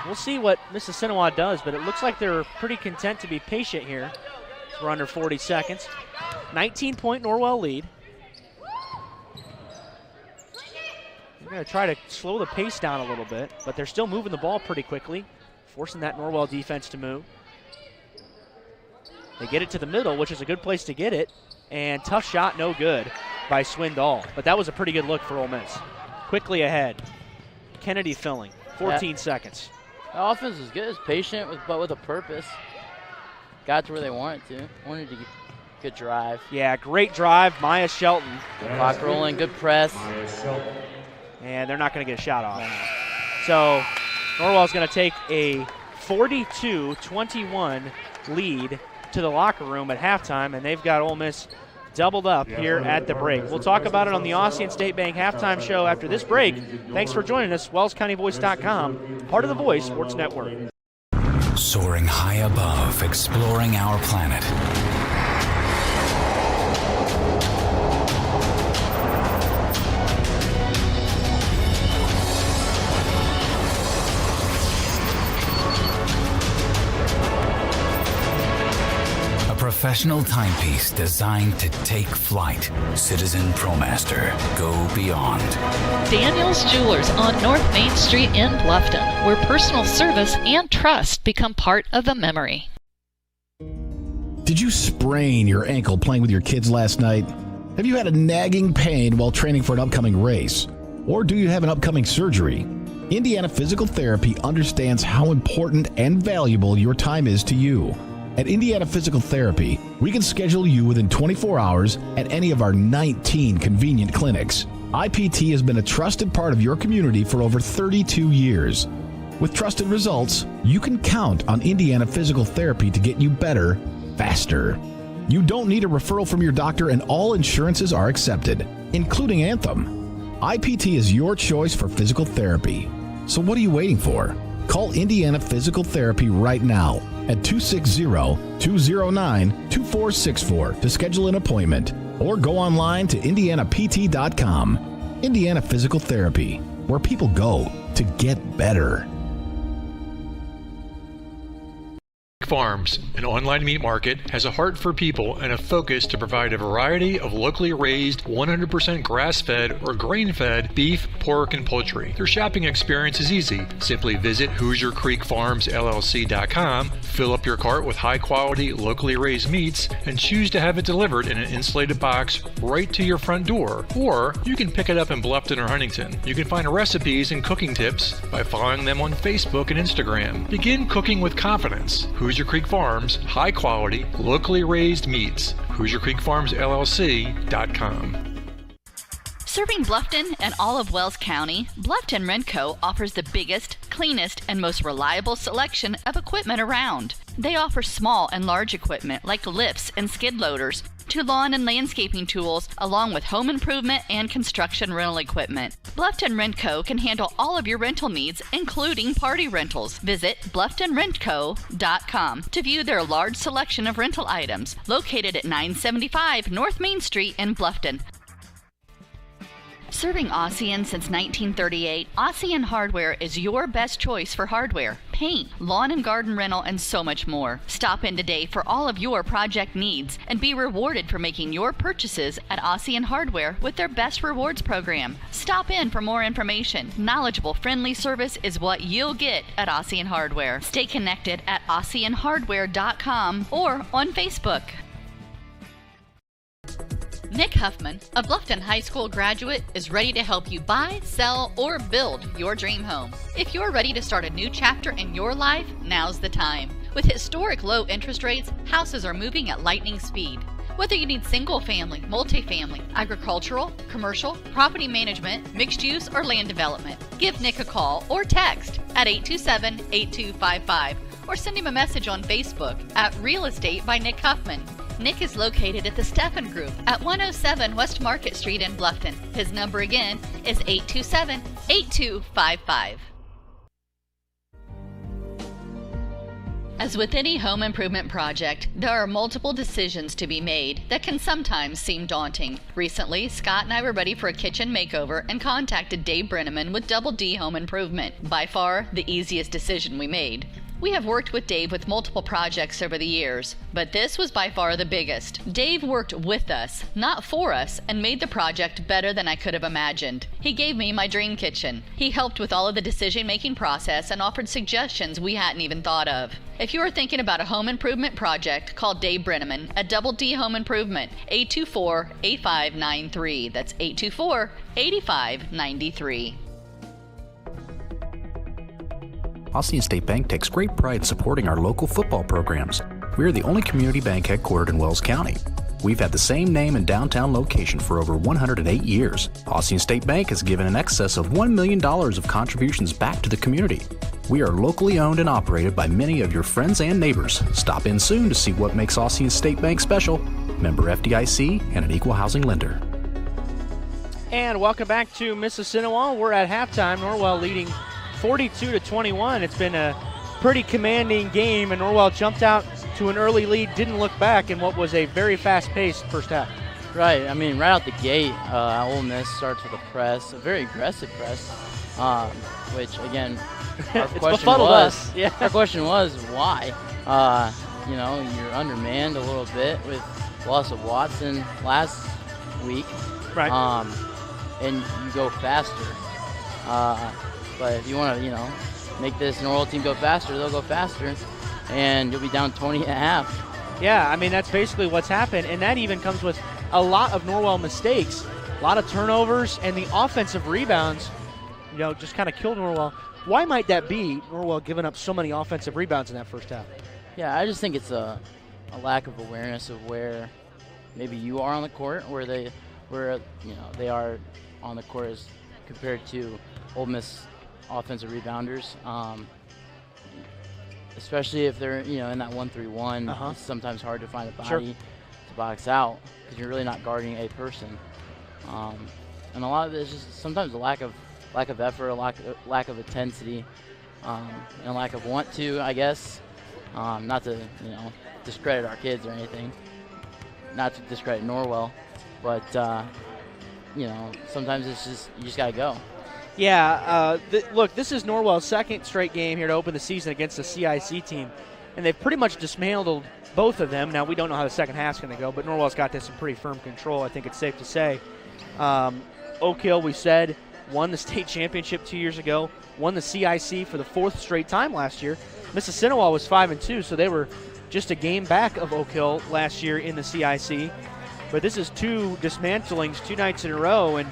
We'll see what Mississinewa does, but it looks like they're pretty content to be patient here. We're under 40 seconds. 19-point Norwell lead. They're going to try to slow the pace down a little bit, but they're still moving the ball pretty quickly, forcing that Norwell defense to move. They get it to the middle, which is a good place to get it, and tough shot, no good by Swindoll. But that was a pretty good look for Ole Miss. Quickly ahead. Kennedy Filling, 14 seconds. The offense was good. It's patient, but with a purpose. Got to where they wanted to. Wanted to get good drive. Yeah, great drive. Maya Shelton. Clock rolling, good press. And they're not going to get a shot off. So Norwell's going to take a 42-21 lead to the locker room at halftime, and they've got Ole Miss doubled up here at the break. We'll talk about it on the Austin State Bank halftime show after this break. Thanks for joining us. WellsCountyVoice.com, part of the Voice Sports Network. Soaring high above, exploring our planet. Professional timepiece designed to take flight. Citizen ProMaster. Go beyond. Daniel's Jewelers on North Main Street in Bluffton, where personal service and trust become part of the memory. Did you sprain your ankle playing with your kids last night? Have you had a nagging pain while training for an upcoming race? Or do you have an upcoming surgery? Indiana Physical Therapy understands how important and valuable your time is to you. At Indiana Physical Therapy, we can schedule you within 24 hours at any of our 19 convenient clinics. IPT has been a trusted part of your community for over 32 years. With trusted results, you can count on Indiana Physical Therapy to get you better, faster. You don't need a referral from your doctor, and all insurances are accepted, including Anthem. IPT is your choice for physical therapy. So what are you waiting for? Call Indiana Physical Therapy right now at 260-209-2464 to schedule an appointment, or go online to indianapt.com. Indiana Physical Therapy, where people go to get better. Farms, an online meat market, has a heart for people and a focus to provide a variety of locally raised, 100% grass-fed or grain-fed beef, pork, and poultry. Their shopping experience is easy. Simply visit HoosierCreekFarmsLLC.com, fill up your cart with high-quality, locally raised meats, and choose to have it delivered in an insulated box right to your front door. Or you can pick it up in Bluffton or Huntington. You can find recipes and cooking tips by following them on Facebook and Instagram. Begin cooking with confidence. Hoosier Creek Farms, high quality, locally raised meats. HoosierCreekFarmsLLC.com. Serving Bluffton and all of Wells County, Bluffton Rentco offers the biggest, cleanest, and most reliable selection of equipment around. They offer small and large equipment like lifts and skid loaders, to lawn and landscaping tools, along with home improvement and construction rental equipment. Bluffton Rentco can handle all of your rental needs, including party rentals. Visit BlufftonRentco.com to view their large selection of rental items, located at 975 North Main Street in Bluffton. Serving Ossian since 1938, Ossian Hardware is your best choice for hardware, paint, lawn and garden rental, and so much more. Stop in today for all of your project needs and be rewarded for making your purchases at Ossian Hardware with their Best Rewards program. Stop in for more information. Knowledgeable, friendly service is what you'll get at Ossian Hardware. Stay connected at OssianHardware.com or on Facebook. Nick Huffman, a Bluffton High School graduate, is ready to help you buy, sell, or build your dream home. If you're ready to start a new chapter in your life, now's the time. With historic low interest rates, houses are moving at lightning speed. Whether you need single-family, multifamily, agricultural, commercial, property management, mixed use, or land development, give Nick a call or text at 827-8255 or send him a message on Facebook at Real Estate by Nick Huffman. Nick is located at the Steffen Group at 107 West Market Street in Bluffton. His number again is 827-8255. As with any home improvement project, there are multiple decisions to be made that can sometimes seem daunting. Recently, Scott and I were ready for a kitchen makeover and contacted Dave Brenneman with Double D Home Improvement. By far, the easiest decision we made. We have worked with Dave with multiple projects over the years, but this was by far the biggest. Dave worked with us, not for us, and made the project better than I could have imagined. He gave me my dream kitchen. He helped with all of the decision-making process and offered suggestions we hadn't even thought of. If you are thinking about a home improvement project, call Dave Brenneman at Double D Home Improvement, 824-8593. That's 824-8593. Ossian State Bank takes great pride in supporting our local football programs. We are the only community bank headquartered in Wells County. We've had the same name and downtown location for over 108 years. Ossian State Bank has given in excess of $1 million of contributions back to the community. We are locally owned and operated by many of your friends and neighbors. Stop in soon to see what makes Ossian State Bank special. Member FDIC and an equal housing lender. And welcome back to Mississinewa. We're at halftime. Norwell leading 42-21. It's been a pretty commanding game, and Norwell jumped out to an early lead, didn't look back in what was a very fast-paced first half. Right. I mean, right out the gate, Ole Miss starts with a press, a very aggressive press, which, again, our question was why? You know, you're undermanned a little bit with loss of Watson last week. Right. And you go faster. But if you want to, you know, make this Norwell team go faster, they'll go faster, and you'll be down 20 and a half. Yeah, I mean, that's basically what's happened, and that even comes with a lot of Norwell mistakes, a lot of turnovers, and the offensive rebounds, just kind of killed Norwell. Why might that be, Norwell giving up so many offensive rebounds in that first half? Yeah, I just think it's a lack of awareness of where maybe you are on the court, where they are on the court as compared to Ole Miss offensive rebounders. Especially if they're in that 1-3-1, it's sometimes hard to find a body to box out because you're really not guarding a person. And a lot of it is just sometimes a lack of effort, a lack of intensity, and a lack of want to, I guess. Not to discredit our kids or anything, not to discredit Norwell, but sometimes it's just you just gotta go. Yeah, look, this is Norwell's second straight game here to open the season against the CIC team, and they've pretty much dismantled both of them. Now, we don't know how the second half's going to go, but Norwell's got this in pretty firm control, I think it's safe to say. Oak Hill, we said, won the state championship 2 years ago, won the CIC for the fourth straight time last year. Mississinewa was 5-2, so they were just a game back of Oak Hill last year in the CIC. But this is two dismantlings 2 nights in a row, and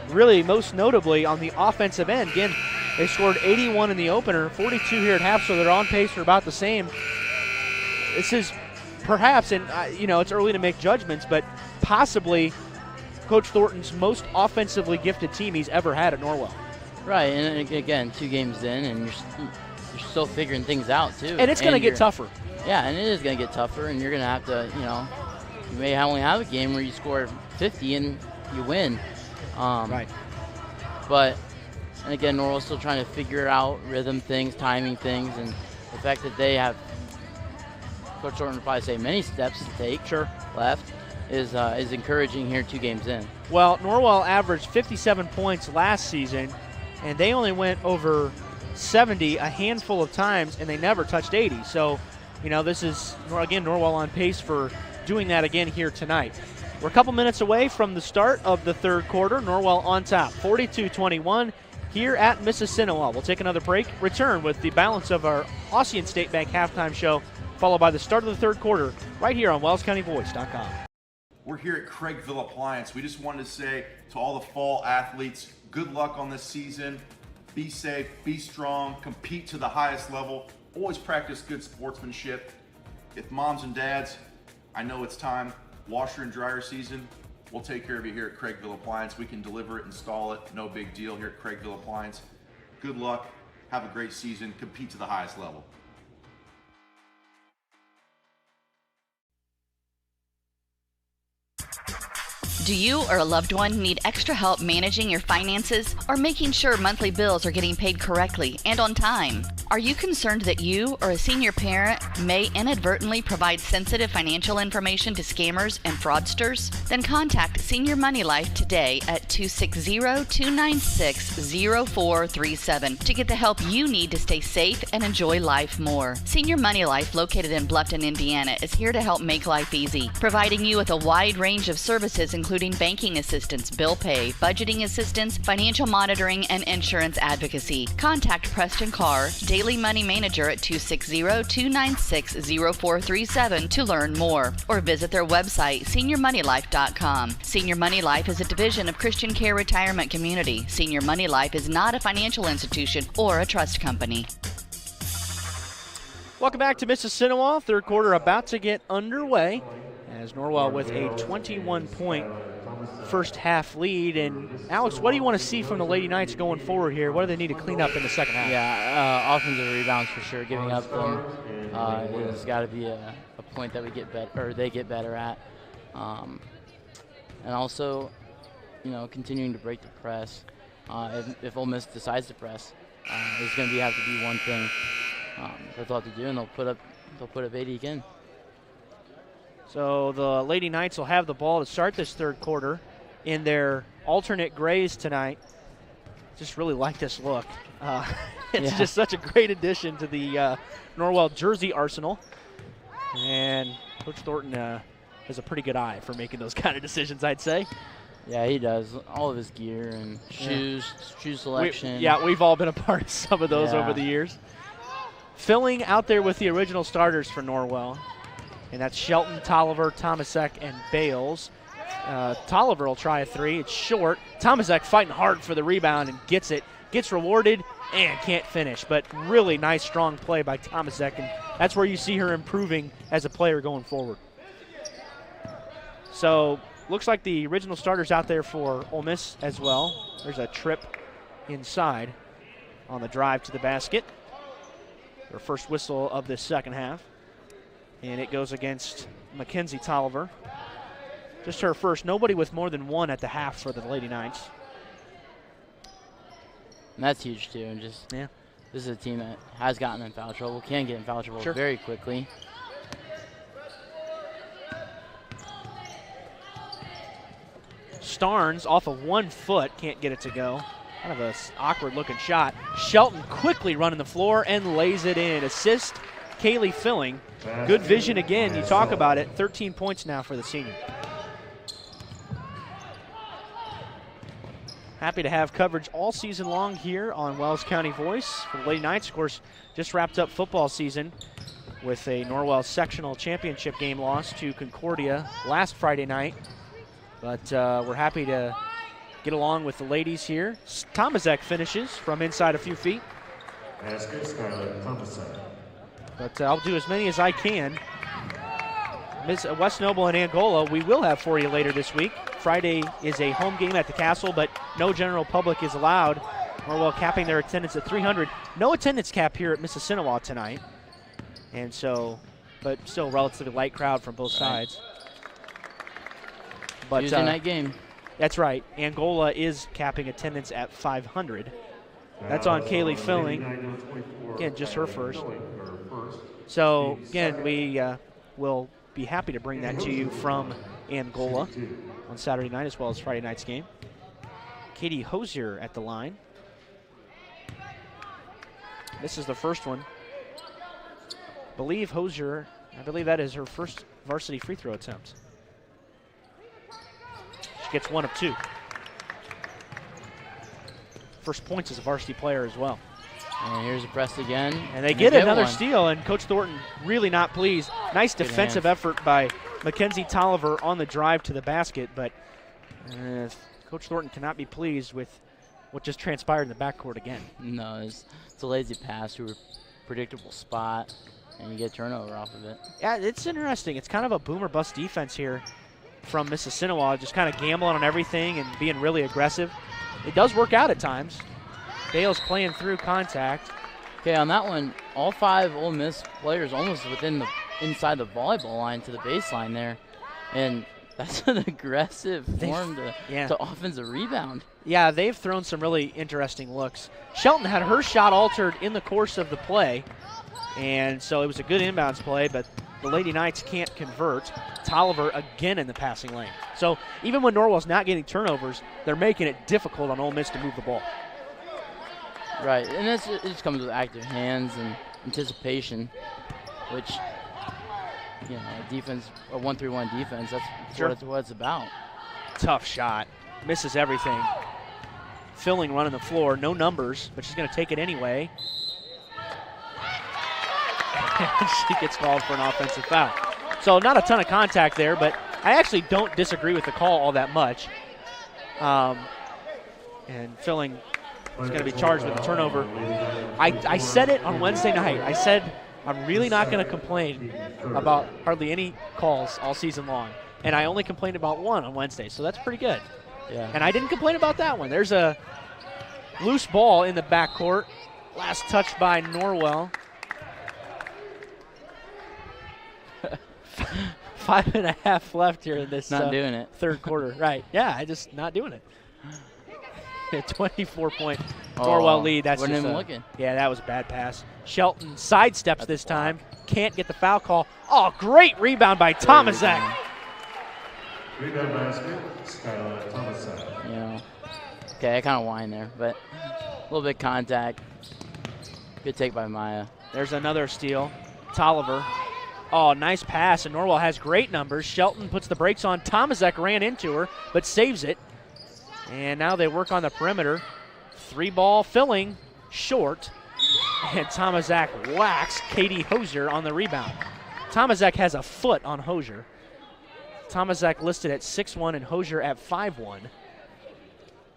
really most notably on the offensive end. Again, they scored 81 in the opener, 42 here at half, so they're on pace for about the same. This is perhaps, and it's early to make judgments, but possibly Coach Thornton's most offensively gifted team he's ever had at Norwell. Right, and again, 2 games in, and you're still figuring things out too. And it's going to get tougher. Yeah, and it is going to get tougher, and you're going to have to, you may only have a game where you score 50 and you win. Right. But, and again, Norwell's still trying to figure out rhythm things, timing things, and the fact that they have, Coach Thornton would probably say, many steps to take left is encouraging here 2 games in. Well, Norwell averaged 57 points last season, and they only went over 70 a handful of times, and they never touched 80. So, this is, again, Norwell on pace for doing that again here tonight. We're a couple minutes away from the start of the third quarter. Norwell on top, 42-21 here at Mississinewa. We'll take another break, return with the balance of our Ossian State Bank halftime show, followed by the start of the third quarter right here on WellsCountyVoice.com. We're here at Craigville Appliance. We just wanted to say to all the fall athletes, good luck on this season. Be safe, be strong, compete to the highest level. Always practice good sportsmanship. If moms and dads, I know it's time. Washer and dryer season, we'll take care of you here at Craigville Appliance. We can deliver it, install it, no big deal here at Craigville Appliance. Good luck, have a great season, compete to the highest level. Do you or a loved one need extra help managing your finances or making sure monthly bills are getting paid correctly and on time? Are you concerned that you or a senior parent may inadvertently provide sensitive financial information to scammers and fraudsters? Then contact Senior Money Life today at 260-296-0437 to get the help you need to stay safe and enjoy life more. Senior Money Life, located in Bluffton, Indiana, is here to help make life easy, providing you with a wide range of services including banking assistance, bill pay, budgeting assistance, financial monitoring, and insurance advocacy. Contact Preston Carr, Daily Money Manager at 260-296-0437 to learn more, or visit their website, seniormoneylife.com. Senior Money Life is a division of Christian Care Retirement Community. Senior Money Life is not a financial institution or a trust company. Welcome back to Mississinewa. Third quarter about to get underway as Norwell with a 21-point first half lead. And Alex, what do you want to see from the Lady Knights going forward here? What do they need to clean up in the second half? Yeah, offensive rebounds for sure. Giving up them has got to be a point that we get better, or they get better at. And also, continuing to break the press. If Ole Miss decides to press, it's going to have to be one thing that they'll have to do, and they'll put up 80 again. So the Lady Knights will have the ball to start this third quarter in their alternate grays tonight. Just really like this look. It's just such a great addition to the Norwell jersey arsenal. And Coach Thornton has a pretty good eye for making those kind of decisions, I'd say. Yeah, he does. All of his gear and shoe selection. We've all been a part of some of those over the years. Filling out there with the original starters for Norwell. And that's Shelton, Tolliver, Tomasek, and Bales. Tolliver will try a three. It's short. Tomasek fighting hard for the rebound and gets it. Gets rewarded and can't finish. But really nice, strong play by Tomasek. And that's where you see her improving as a player going forward. So looks like the original starters out there for Ole Miss as well. There's a trip inside on the drive to the basket. Their first whistle of this second half. And it goes against Mackenzie Tolliver. Just her first. Nobody with more than one at the half for the Lady Knights. And that's huge, too. And just, yeah, this is a team that has gotten in foul trouble, can get in foul trouble very quickly. Starnes off of 1 foot, can't get it to go. Kind of a awkward looking shot. Shelton quickly running the floor and lays it in. Assist, Kaylee Filling. Good vision again, you talk about it. 13 points now for the senior. Happy to have coverage all season long here on Wells County Voice for the Lady Knights. Of course, just wrapped up football season with a Norwell sectional championship game loss to Concordia last Friday night. But we're happy to get along with the ladies here. Tomasek finishes from inside a few feet. But I'll do as many as I can. West Noble and Angola, we will have for you later this week. Friday is a home game at the Castle, but no general public is allowed. Norwell capping their attendance at 300. No attendance cap here at Mississinewa tonight. And so, but still relatively light crowd from both sides. But, Tuesday night game. That's right. Angola is capping attendance at 500. That's on Kaylee Filling. Again, just her first. So, again, we will be happy to bring that to you from Angola on Saturday night as well as Friday night's game. Katie Hosier at the line. This is the first one. I believe that is her first varsity free throw attempt. She gets 1 of 2. First points as a varsity player as well. And here's a press again. And they get another steal, and Coach Thornton really not pleased. Nice defensive effort by Mackenzie Tolliver on the drive to the basket, but Coach Thornton cannot be pleased with what just transpired in the backcourt again. No, it's a lazy pass to a predictable spot, and you get turnover off of it. Yeah, it's interesting. It's kind of a boom or bust defense here from Mississinewa, just kind of gambling on everything and being really aggressive. It does work out at times. Bale's playing through contact. Okay, on that one, all 5 Ole Miss players almost inside the volleyball line to the baseline there. And that's an aggressive form to offensive rebound. Yeah, they've thrown some really interesting looks. Shelton had her shot altered in the course of the play, and so it was a good inbounds play, but the Lady Knights can't convert. Tolliver again in the passing lane. So even when Norwell's not getting turnovers, they're making it difficult on Ole Miss to move the ball. Right, and it just comes with active hands and anticipation, which, you know, a 1-3-1 defense, that's what it's about. Tough shot. Misses everything. Filling running the floor, no numbers, but she's going to take it anyway. She gets called for an offensive foul. So not a ton of contact there, but I actually don't disagree with the call all that much. And Filling is going to be charged with a turnover. I said it on Wednesday night. I said I'm really not going to complain about hardly any calls all season long. And I only complained about one on Wednesday, so that's pretty good. Yeah. And I didn't complain about that one. There's a loose ball in the backcourt. Last touch by Norwell. 5.5 left here in this not doing it. Third quarter. Right. Yeah, I just not doing it. A 24-point Norwell lead. That's wasn't just even looking. Yeah, that was a bad pass. Shelton sidesteps this time. Can't get the foul call. Oh, great rebound by Tomasek. Rebound basket, Skylar Tomasek. You know, okay, I kind of whined there, but a little bit contact. Good take by Maya. There's another steal. Tolliver. Oh, nice pass, and Norwell has great numbers. Shelton puts the brakes on. Tomasek ran into her, but saves it. And now they work on the perimeter. 3-ball Filling, short. And Tomasek whacks Katie Hosier on the rebound. Tomaszek has a foot on Hosier. Tomaszek listed at 6'1" and Hosier at 5'1".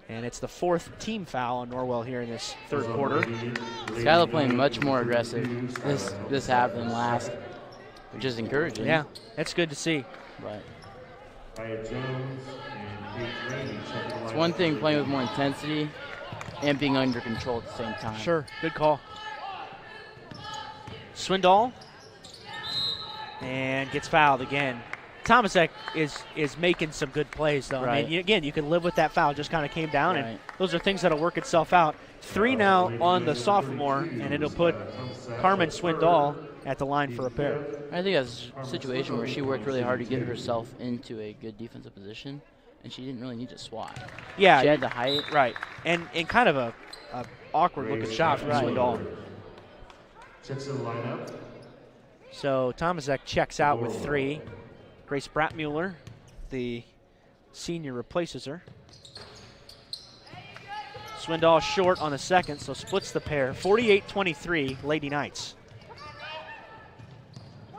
And it's the 4th team foul on Norwell here in this third quarter. Skyler playing much more aggressive this half than last, which is encouraging. Yeah, that's good to see. But it's one thing playing with more intensity and being under control at the same time. Sure, good call. Swindoll, and gets fouled again. Tomaszek is making some good plays, though. Right. I mean, again, you can live with that foul. Just kind of came down, and those are things that'll work itself out. 3 now on the sophomore, and it'll put Carmen Swindoll at the line for a pair. I think that's a situation where she worked really hard to get herself into a good defensive position, and she didn't really need to swat. Yeah. She had the height. Right. And kind of a awkward-looking shot from Swindoll. Checks in the lineup. So Tomaszek checks out with 3. Grace Bratmuller, the senior, replaces her. Swindoll short on the second, so splits the pair. 48-23, Lady Knights.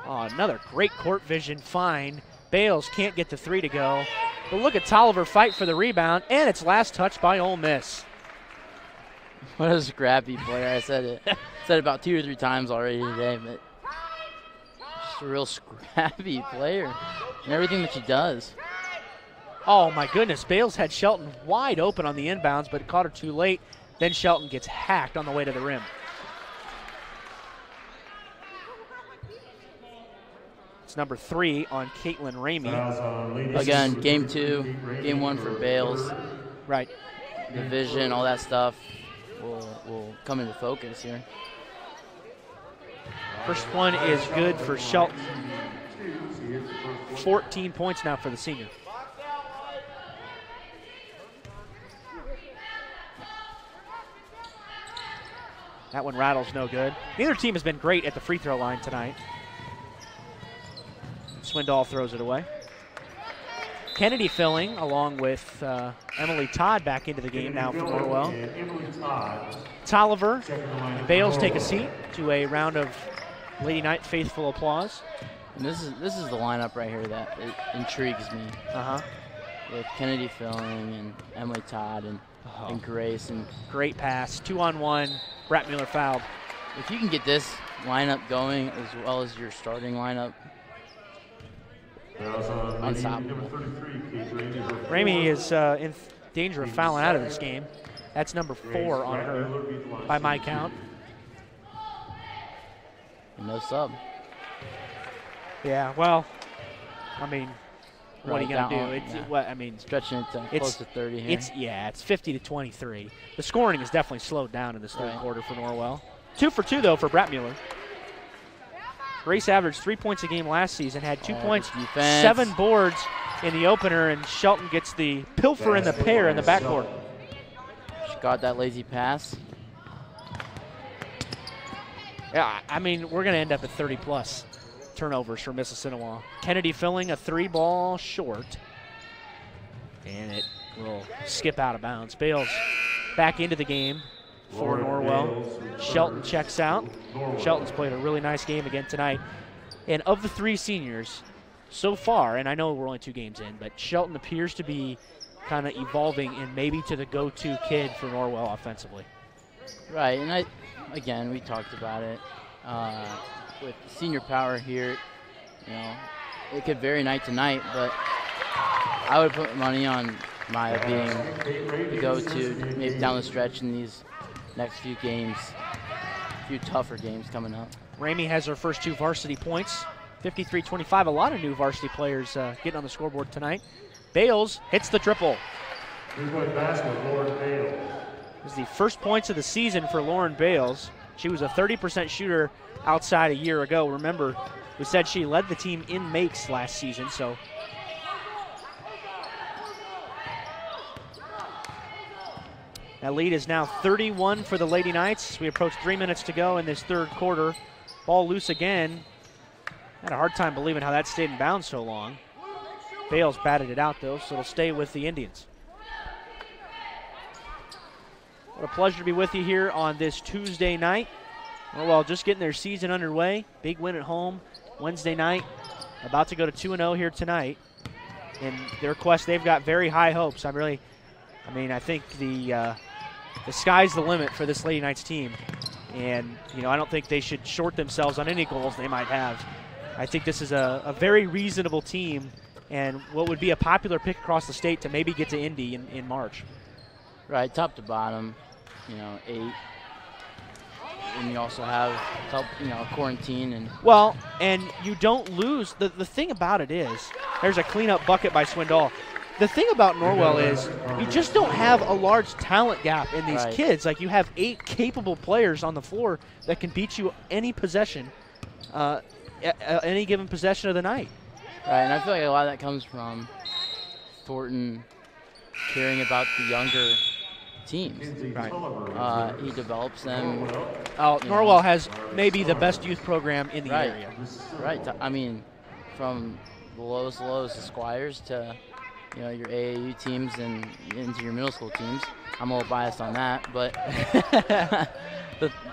Oh, another great court vision find. Bales can't get the 3 to go. But look at Tolliver fight for the rebound, and it's last touched by Ole Miss. What a scrappy player. I said it. Said it about 2 or 3 times already today, but just a real scrappy player in everything that she does. Oh, my goodness. Bales had Shelton wide open on the inbounds, but caught her too late. Then Shelton gets hacked on the way to the rim. It's number 3 on Caitlin Ramey. Again, game 2, game 1 for Bales. Right. The vision, all that stuff will come into focus here. First one is good for Shelton. 14 points now for the senior. That one rattles, no good. Neither team has been great at the free throw line tonight. Swindoll throws it away. Kennedy filling along with Emily Todd back into the game now for Norwell. Tolliver and Bales take a seat to a round of Lady Knight faithful applause. And this is the lineup right here that intrigues me. With Kennedy filling and Emily Todd and Grace. And great pass, 2-on-1. Bratmuller fouled. If you can get this lineup going as well as your starting lineup, unstoppable. Ramey is in danger of fouling out of this game. That's number 4 on her by my count. And no sub. Yeah, well, I mean, what are you going to do? It's stretching it to close to 30 here. It's 50-23. The scoring has definitely slowed down in this third quarter for Norwell. 2 for 2, though, for Bratmuller. Grace averaged 3 points a game last season, had 2 points, 7 boards in the opener, and Shelton gets the pilfer in the pair in the backcourt. She got that lazy pass. Yeah, I mean, we're going to end up at 30-plus turnovers for Mississinewa. Kennedy filling a 3-ball short, and it will skip out of bounds. Bales back into the game for Norwell. Shelton checks out. Shelton's played a really nice game again tonight. And of the 3 seniors so far, and I know we're only 2 games in, but Shelton appears to be kind of evolving and maybe to the go-to kid for Norwell offensively. Right, and again, we talked about it. With senior power here, it could vary night to night, but I would put money on Maya being the go-to maybe down the stretch in these next few games, a few tougher games coming up. Ramey has her first 2 varsity points, 53-25. A lot of new varsity players getting on the scoreboard tonight. Bales hits the triple. This is the first points of the season for Lauren Bales. She was a 30% shooter outside a year ago. Remember, we said she led the team in makes last season, so. That lead is now 31 for the Lady Knights. We approach 3 minutes to go in this third quarter. Ball loose again. Had a hard time believing how that stayed in bounds so long. Bales batted it out, though, so it'll stay with the Indians. What a pleasure to be with you here on this Tuesday night. Norwell just getting their season underway. Big win at home Wednesday night, about to go to 2-0 here tonight. In their quest, they've got very high hopes. I think the sky's the limit for this Lady Knights team. And, I don't think they should short themselves on any goals they might have. I think this is a very reasonable team and what would be a popular pick across the state to maybe get to Indy in March. Right, top to bottom, 8. And you also have, quarantine. And you don't lose. The thing about it is, there's a cleanup bucket by Swindoll. The thing about Norwell is you just don't have a large talent gap in these kids. Like, you have 8 capable players on the floor that can beat you any possession, any given possession of the night. Right, and I feel like a lot of that comes from Thornton caring about the younger teams. Right. He develops them. Norwell has maybe the best youth program in the area. Right. I mean, from the lowest to Squires to your AAU teams and into your middle school teams. I'm a little biased on that, but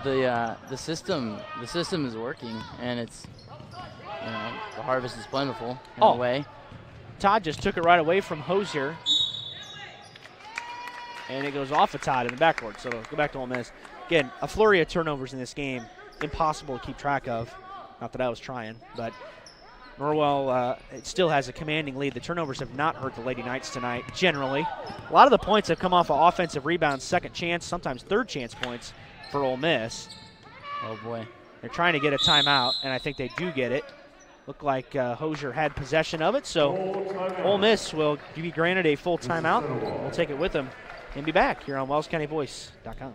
the system is working, and it's the harvest is plentiful in a way. Todd just took it right away from Hosier, and it goes off of Todd in the backcourt. So it'll go back to Ole Miss. Again, a flurry of turnovers in this game, impossible to keep track of. Not that I was trying, but Norwell it still has a commanding lead. The turnovers have not hurt the Lady Knights tonight, generally. A lot of the points have come off of offensive rebounds, second chance, sometimes third chance points for Ole Miss. Oh, boy. They're trying to get a timeout, and I think they do get it. Looked like Hosier had possession of it, so Ole Miss will be granted a full timeout. We'll take it with them and be back here on WellsCountyVoice.com.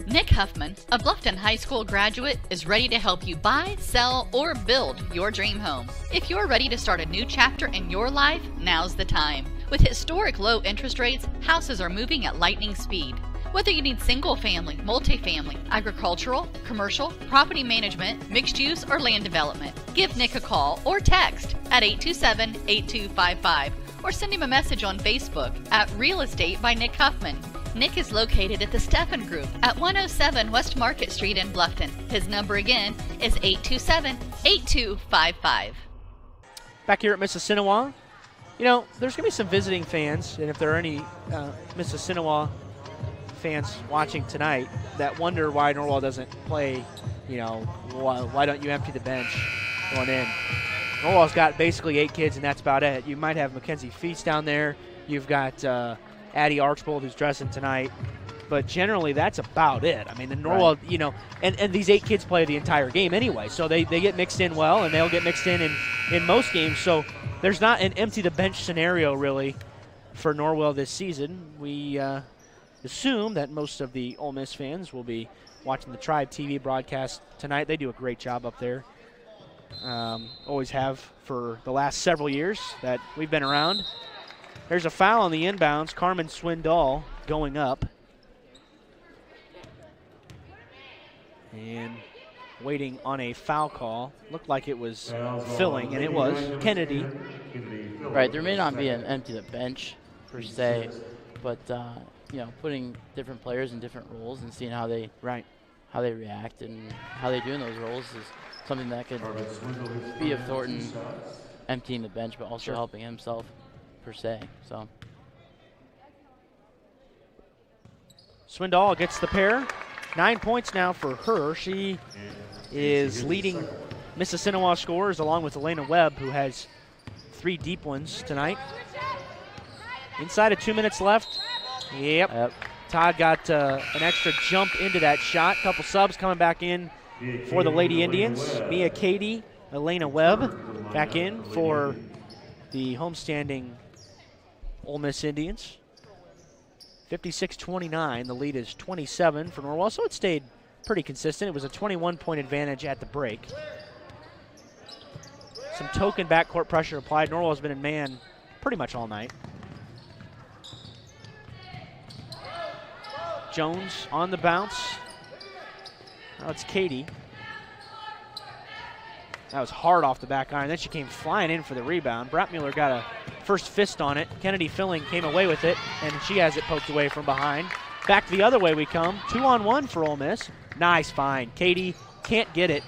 Nick Huffman, a Bluffton High School graduate, is ready to help you buy, sell, or build your dream home. If you're ready to start a new chapter in your life, now's the time. With historic low interest rates, houses are moving at lightning speed. Whether you need single-family, multifamily, agricultural, commercial, property management, mixed use, or land development, give Nick a call or text at 827-8255 or send him a message on Facebook at Real Estate by Nick Huffman. Nick is located at the Steffen Group at 107 West Market Street in Bluffton. His number again is 827-8255. Back here at Mississinewa, there's going to be some visiting fans, and if there are any Mississinewa fans watching tonight that wonder why Norwell doesn't play, why don't you empty the bench going in? Norwell's got basically 8 kids, and that's about it. You might have Mackenzie Feast down there. You've got Addie Archbold, who's dressing tonight. But generally, that's about it. I mean, the Norwell, and these 8 kids play the entire game anyway, so they get mixed in well, and they'll get mixed in most games. So there's not an empty the bench scenario, really, for Norwell this season. We assume that most of the Ole Miss fans will be watching the Tribe TV broadcast tonight. They do a great job up there. Always have for the last several years that we've been around. There's a foul on the inbounds. Carmen Swindoll going up. And waiting on a foul call. Looked like it was filling, and it was. Kennedy. Right, there may not be an empty the bench per se, but putting different players in different roles and seeing how they react and how they do in those roles is something that could be of Thornton emptying the bench, but also helping himself per se. So Swindoll gets the pair. 9 points now for her. She is leading Mississinewa scorers along with Elena Webb, who has 3 deep ones tonight. Inside of 2 minutes left. Yep. Todd got an extra jump into that shot. Couple subs coming back in for the Lady Indians. Mia Cady, Elena Webb back in for the homestanding Ole Miss Indians. 56-29. The lead is 27 for Norwell, so it stayed pretty consistent. It was a 21-point advantage at the break. Some token backcourt pressure applied. Norwell's been in man pretty much all night. Jones on the bounce. Now it's Cady. That was hard off the back iron. Then she came flying in for the rebound. Brattmuller got a first fist on it. Kennedy Filling came away with it, and she has it poked away from behind. Back the other way we come. 2-on-1 for Ole Miss. Nice find. Cady can't get it.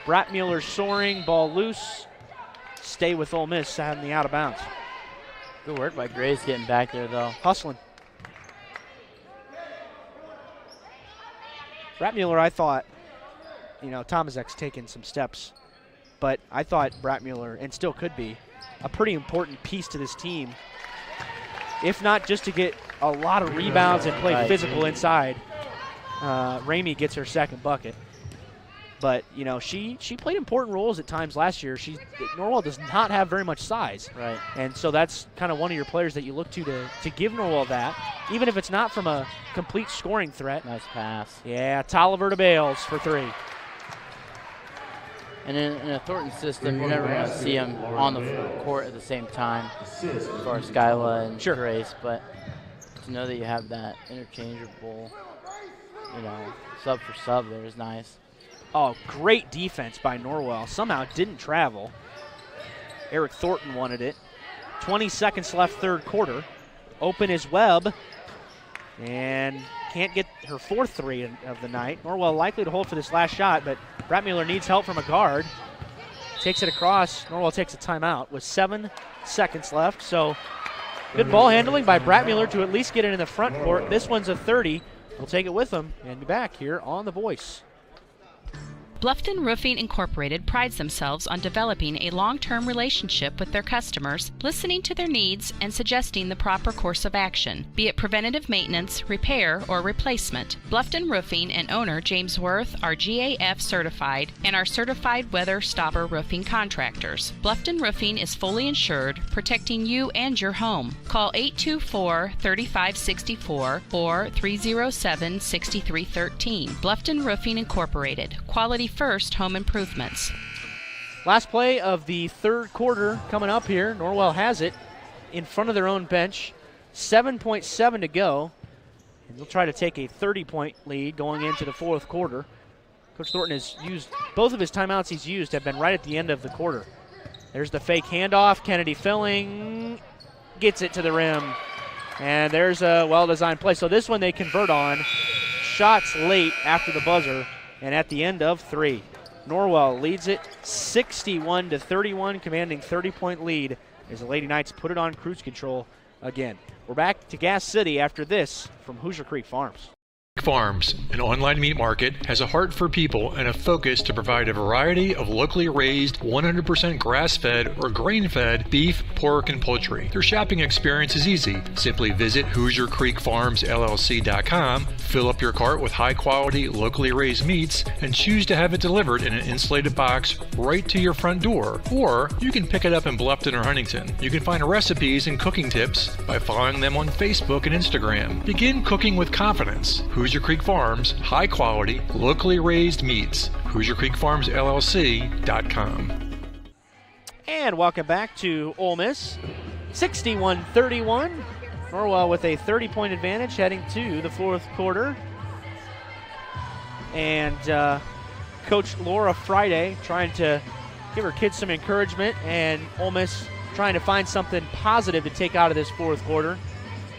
Brattmuller soaring, ball loose. Stay with Ole Miss out in the out of bounds. Good work by Grace getting back there, though. Hustling. Brattmuller, I thought, Tomaszek's taken some steps, but I thought Brattmuller, and still could be, a pretty important piece to this team. If not just to get a lot of rebounds and play physical inside. Ramey gets her second bucket. But, she played important roles at times last year. Norwell does not have very much size. Right. And so that's kind of one of your players that you look to give Norwell that, even if it's not from a complete scoring threat. Nice pass. Yeah, Tolliver to Bales for 3. And in a Thornton system, you're never going to see them on the court at the same time as far as Skyla and Grace. But to know that you have that interchangeable, sub for sub there is nice. Oh, great defense by Norwell. Somehow didn't travel. Eric Thornton wanted it. 20 seconds left, third quarter. Open is Webb. And can't get her fourth 3 of the night. Norwell likely to hold for this last shot, but Brattmuller needs help from a guard. Takes it across. Norwell takes a timeout with 7 seconds left. So good ball handling by Brattmuller to at least get it in the front court. This one's a 30. We'll take it with them and be back here on The Voice. Bluffton Roofing Incorporated prides themselves on developing a long-term relationship with their customers, listening to their needs, and suggesting the proper course of action, be it preventative maintenance, repair, or replacement. Bluffton Roofing and owner James Worth are GAF certified and are certified weather stopper roofing contractors. Bluffton Roofing is fully insured, protecting you and your home. Call 824-3564 or 307-6313. Bluffton Roofing Incorporated. Quality first home improvements. Last play of the third quarter coming up here. Norwell has it in front of their own bench. 7.7 to go. And they'll try to take a 30-point lead going into the fourth quarter. Coach Thornton has used, both of his timeouts he's used have been right at the end of the quarter. There's the fake handoff. Kennedy Filling gets it to the rim. And there's a well-designed play. So this one they convert on. Shots late after the buzzer. And at the end of 3, Norwell leads it 61-31, commanding 30-point lead as the Lady Knights put it on cruise control again. We're back to Gas City after this from Hoosier Creek Farms. Farms, an online meat market, has a heart for people and a focus to provide a variety of locally raised, 100% grass-fed or grain-fed beef, pork, and poultry. Their shopping experience is easy. Simply visit HoosierCreekFarmsLLC.com, fill up your cart with high-quality, locally raised meats, and choose to have it delivered in an insulated box right to your front door. Or you can pick it up in Bluffton or Huntington. You can find recipes and cooking tips by following them on Facebook and Instagram. Begin cooking with confidence. Hoosier Creek Farms, high quality, locally raised meats. HoosierCreekFarmsLLC.com. And welcome back to Ole Miss. 61-31. Norwell with a 30-point advantage heading to the fourth quarter. And Coach Laura Friday trying to give her kids some encouragement, and Ole Miss trying to find something positive to take out of this fourth quarter.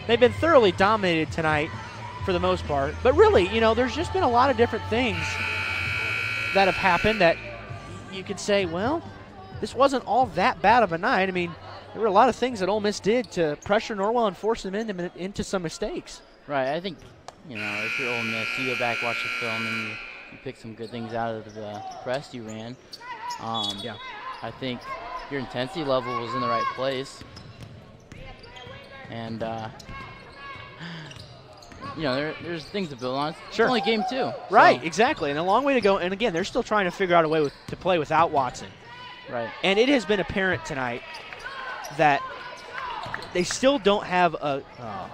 They've been thoroughly dominated tonight for the most part. But really, there's just been a lot of different things that have happened that you could say, well, this wasn't all that bad of a night. I mean, there were a lot of things that Ole Miss did to pressure Norwell and force them into some mistakes. Right. I think, if you're Ole Miss, you go back, watch the film, and you pick some good things out of the press you ran. Yeah. I think your intensity level was in the right place. And, there's things to build on. It's only game 2. Right, so. Exactly. And a long way to go. And again, they're still trying to figure out a way to play without Watson. Right. And it has been apparent tonight that they still don't have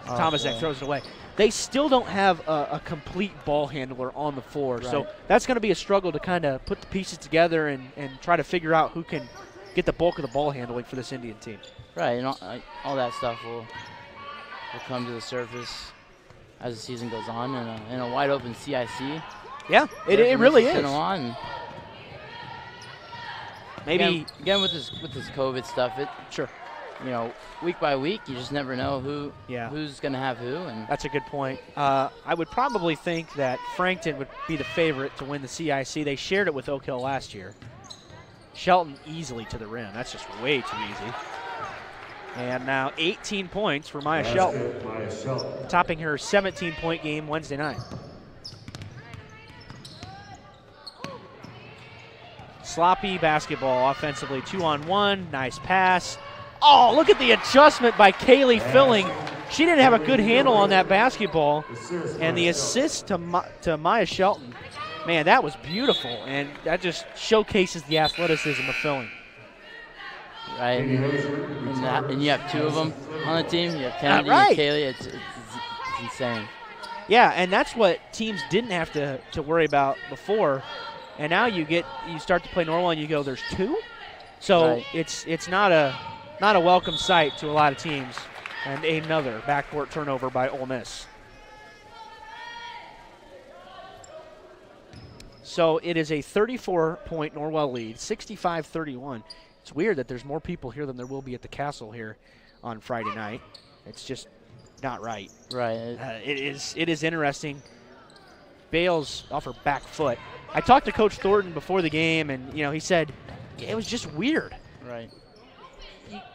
Tomaszek throws it away. They still don't have a complete ball handler on the floor. Right. So that's going to be a struggle to kind of put the pieces together and try to figure out who can get the bulk of the ball handling for this Indian team. Right, and all that stuff will come to the surface as the season goes on in a wide open CIC. Yeah, it really is. Maybe again with this COVID stuff, week by week, you just never know who's going to have who. And that's a good point. I would probably think that Frankton would be the favorite to win the CIC. They shared it with Oak Hill last year. Shelton easily to the rim. That's just way too easy. And now 18 points for Maya Shelton, topping her 17-point game Wednesday night. Sloppy basketball offensively, 2-on-1, nice pass. Oh, look at the adjustment by Kaylee Filling. She didn't have a good handle on that basketball. And the assist to Maya Shelton, man, that was beautiful. And that just showcases the athleticism of Filling. Right, and you have two of them on the team. You have Kennedy right. and Kaylee. It's insane. Yeah, and that's what teams didn't have to worry about before. And now you start to play Norwell and you go, there's two? So right. it's not a welcome sight to a lot of teams. And another backcourt turnover by Ole Miss. So it is a 34-point Norwell lead, 65-31. It's weird that there's more people here than there will be at the Castle here on Friday night. It's just not right. Right. It is interesting. Bales off her back foot. I talked to Coach Thornton before the game, and he said it was just weird. Right.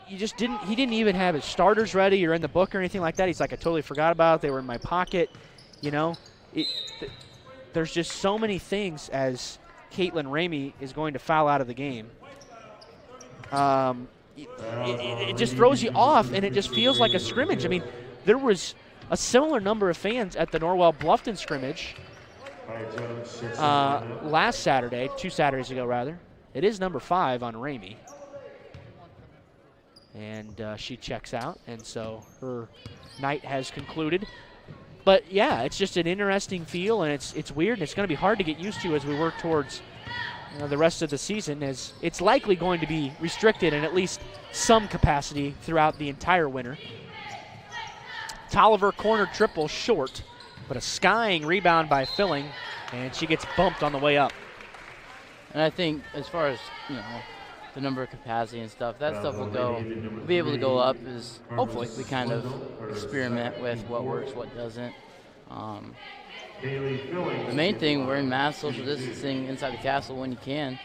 He didn't even have his starters ready or in the book or anything like that. He's like, I totally forgot about it. They were in my pocket. There's just so many things as Caitlin Ramey is going to foul out of the game. It just throws you off, and it just feels like a scrimmage. I mean, there was a similar number of fans at the Norwell Bluffton scrimmage last Saturday, 2 Saturdays ago, rather. It is number 5 on Ramey. And she checks out, and so her night has concluded. But, yeah, it's just an interesting feel, and it's weird, and it's going to be hard to get used to as we work towards the rest of the season, as it's likely going to be restricted in at least some capacity throughout the entire winter. Tolliver corner triple short, but a skying rebound by Filling, and she gets bumped on the way up. And I think as far as, the number of capacity and stuff, that stuff will be able to go up as hopefully we kind of experiment with what works, what doesn't. The main thing, we're in mass social distancing inside the Castle when you can.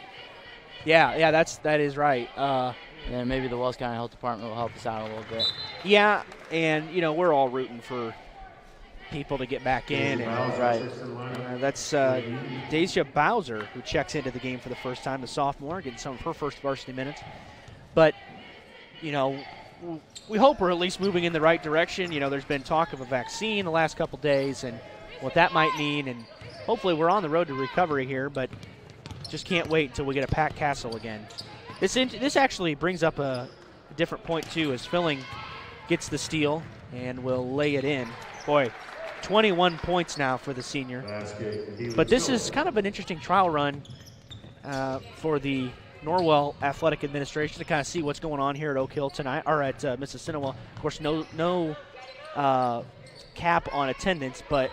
Yeah, that is right. And maybe the Wells County Health Department will help us out a little bit. Yeah, and we're all rooting for people to get back in. And, right. That's Deja Bowser, who checks into the game for the first time, the sophomore, getting some of her first varsity minutes. But, we hope we're at least moving in the right direction. There's been talk of a vaccine the last couple days and what that might mean, and hopefully we're on the road to recovery here, but just can't wait until we get a packed Castle again. This actually brings up a different point, too, as Filling gets the steal and will lay it in. Boy, 21 points now for the senior. But this is kind of an interesting trial run for the Norwell Athletic Administration to kind of see what's going on here at Oak Hill tonight, or at Mississinewa. Of course, no cap on attendance, but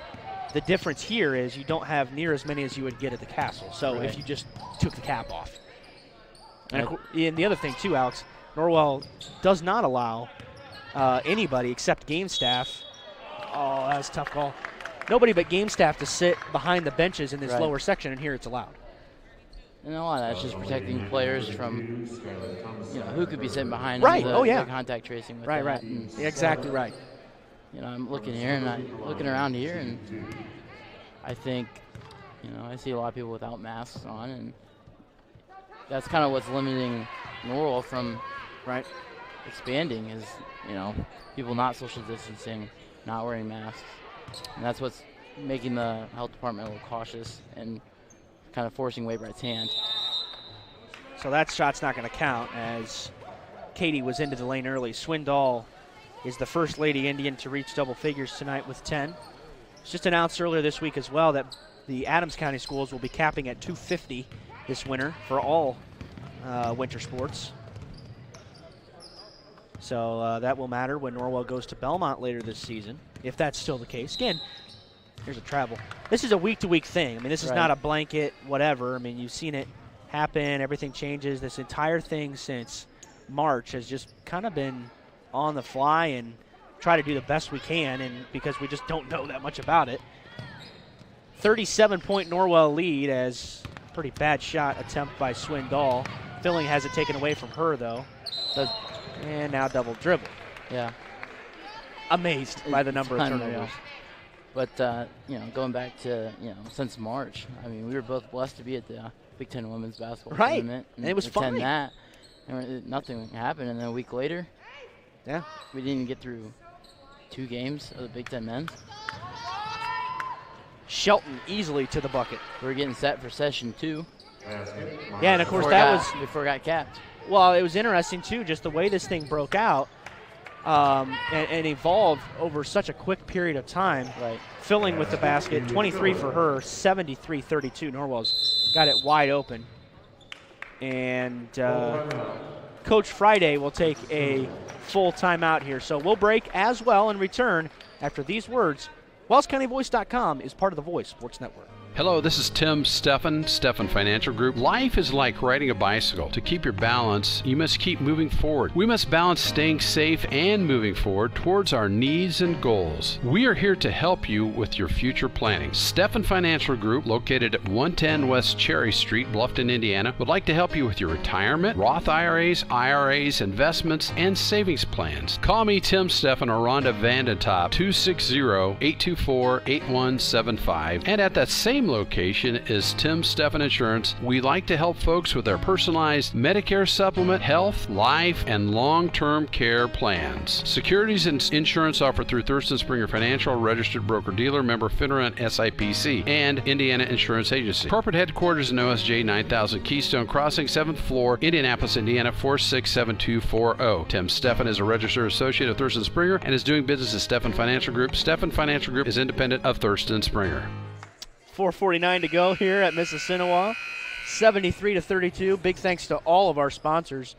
the difference here is you don't have near as many as you would get at the Castle. So if you just took the cap off. And the other thing, too, Alex, Norwell does not allow anybody except game staff. Oh, that was a tough call. Nobody but game staff to sit behind the benches in this lower section, and here it's allowed. And a lot of that's just protecting players from, who could be sitting behind right. the contact tracing with that. Right. And exactly right. I'm looking here and I'm looking around here, and I think, I see a lot of people without masks on, and that's kind of what's limiting Norwell from expanding is, people not social distancing, not wearing masks. And that's what's making the health department a little cautious and kind of forcing Waybright's hand. So that shot's not going to count as Katie was into the lane early. Swindoll is the first Lady Indian to reach double figures tonight with 10. It's just announced earlier this week as well that the Adams County schools will be capping at 250 this winter for all winter sports. So that will matter when Norwell goes to Belmont later this season, if that's still the case. Again, here's a travel. This is a week-to-week thing. I mean, this is not a blanket whatever. I mean, you've seen it happen. Everything changes. This entire thing since March has just kind of been on the fly and try to do the best we can, and because we just don't know that much about it. 37-point Norwell lead as pretty bad shot attempt by Swindoll. Filling has it taken away from her, though. And now double dribble. Yeah. Amazed by the number of turnovers. Unreal. But, going back to, since March, I mean, we were both blessed to be at the Big Ten Women's Basketball Tournament. And it was fun. That, and nothing happened, and then a week later, we didn't even get through 2 games of the Big Ten Men's. Shelton easily to the bucket. We're getting set for session 2. Yeah, and of course before it got capped. Well, it was interesting too, just the way this thing broke out and evolved over such a quick period of time. Right. Filling with the basket, 23 for her, 73-32. Norwell's got it wide open, and Coach Friday will take a full timeout here. So we'll break as well and return after these words. WellsCountyVoice.com is part of the Voice Sports Network. Hello, this is Tim Steffen Financial Group. Life is like riding a bicycle. To keep your balance, you must keep moving forward. We must balance staying safe and moving forward towards our needs and goals. We are here to help you with your future planning. Steffen Financial Group, located at 110 West Cherry Street, Bluffton, Indiana, would like to help you with your retirement, Roth IRAs, investments, and savings plans. Call me, Tim Steffen, or Rhonda Vandentop, 260-824-8175. And at that same location is Tim Steffen Insurance. We like to help folks with their personalized Medicare supplement, health, life, and long-term care plans. Securities and insurance offered through Thurston Springer Financial, registered broker-dealer, member FINRA and SIPC, and Indiana Insurance Agency. Corporate headquarters in OSJ 9000 Keystone Crossing, 7th floor, Indianapolis, Indiana 4672440. Tim Steffen is a registered associate of Thurston Springer and is doing business as Steffen Financial Group. Steffen Financial Group is independent of Thurston Springer. 4:49 to go here at Mississinewa, 73-32. Big thanks to all of our sponsors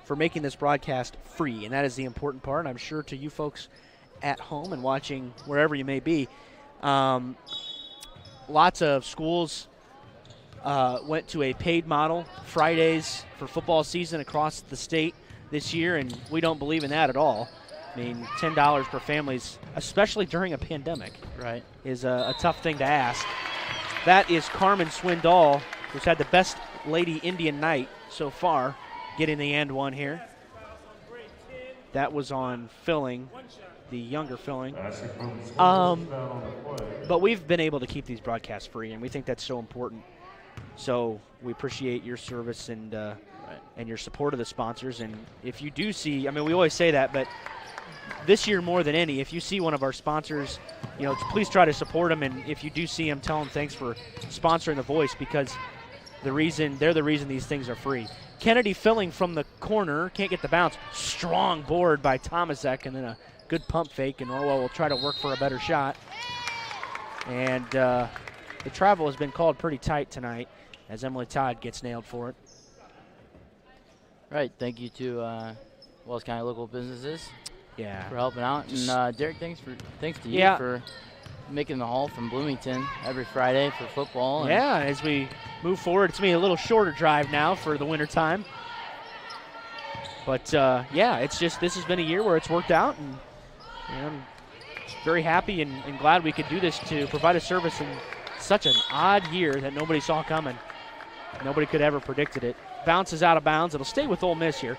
for making this broadcast free, and that is the important part, I'm sure, to you folks at home and watching wherever you may be. Lots of schools went to a paid model Fridays for football season across the state this year, and we don't believe in that at all. I mean, $10 per family, especially during a pandemic, right, is a tough thing to ask. That is Carmen Swindoll, who's had the best Lady Indian night so far, getting the and one here. That was on Filling, the younger Filling. But we've been able to keep these broadcasts free, and we think that's so important. So we appreciate your service and your support of the sponsors. And if you do see, I mean, we always say that, but this year more than any, if you see one of our sponsors, please try to support them. And if you do see them, tell them thanks for sponsoring The Voice, because they're the reason these things are free. Kennedy Filling from the corner, can't get the bounce. Strong board by Tomasek, and then a good pump fake, and Norwell will try to work for a better shot. And the travel has been called pretty tight tonight as Emily Todd gets nailed for it. Right, thank you to Wells County local businesses. Yeah, for helping out, and Derek, thanks to you for making the haul from Bloomington every Friday for football. Yeah, as we move forward, it's me a little shorter drive now for the winter time. But it's just this has been a year where it's worked out, and I'm very happy and glad we could do this to provide a service in such an odd year that nobody saw coming. Nobody could ever predicted it. Bounces out of bounds. It'll stay with Ole Miss here.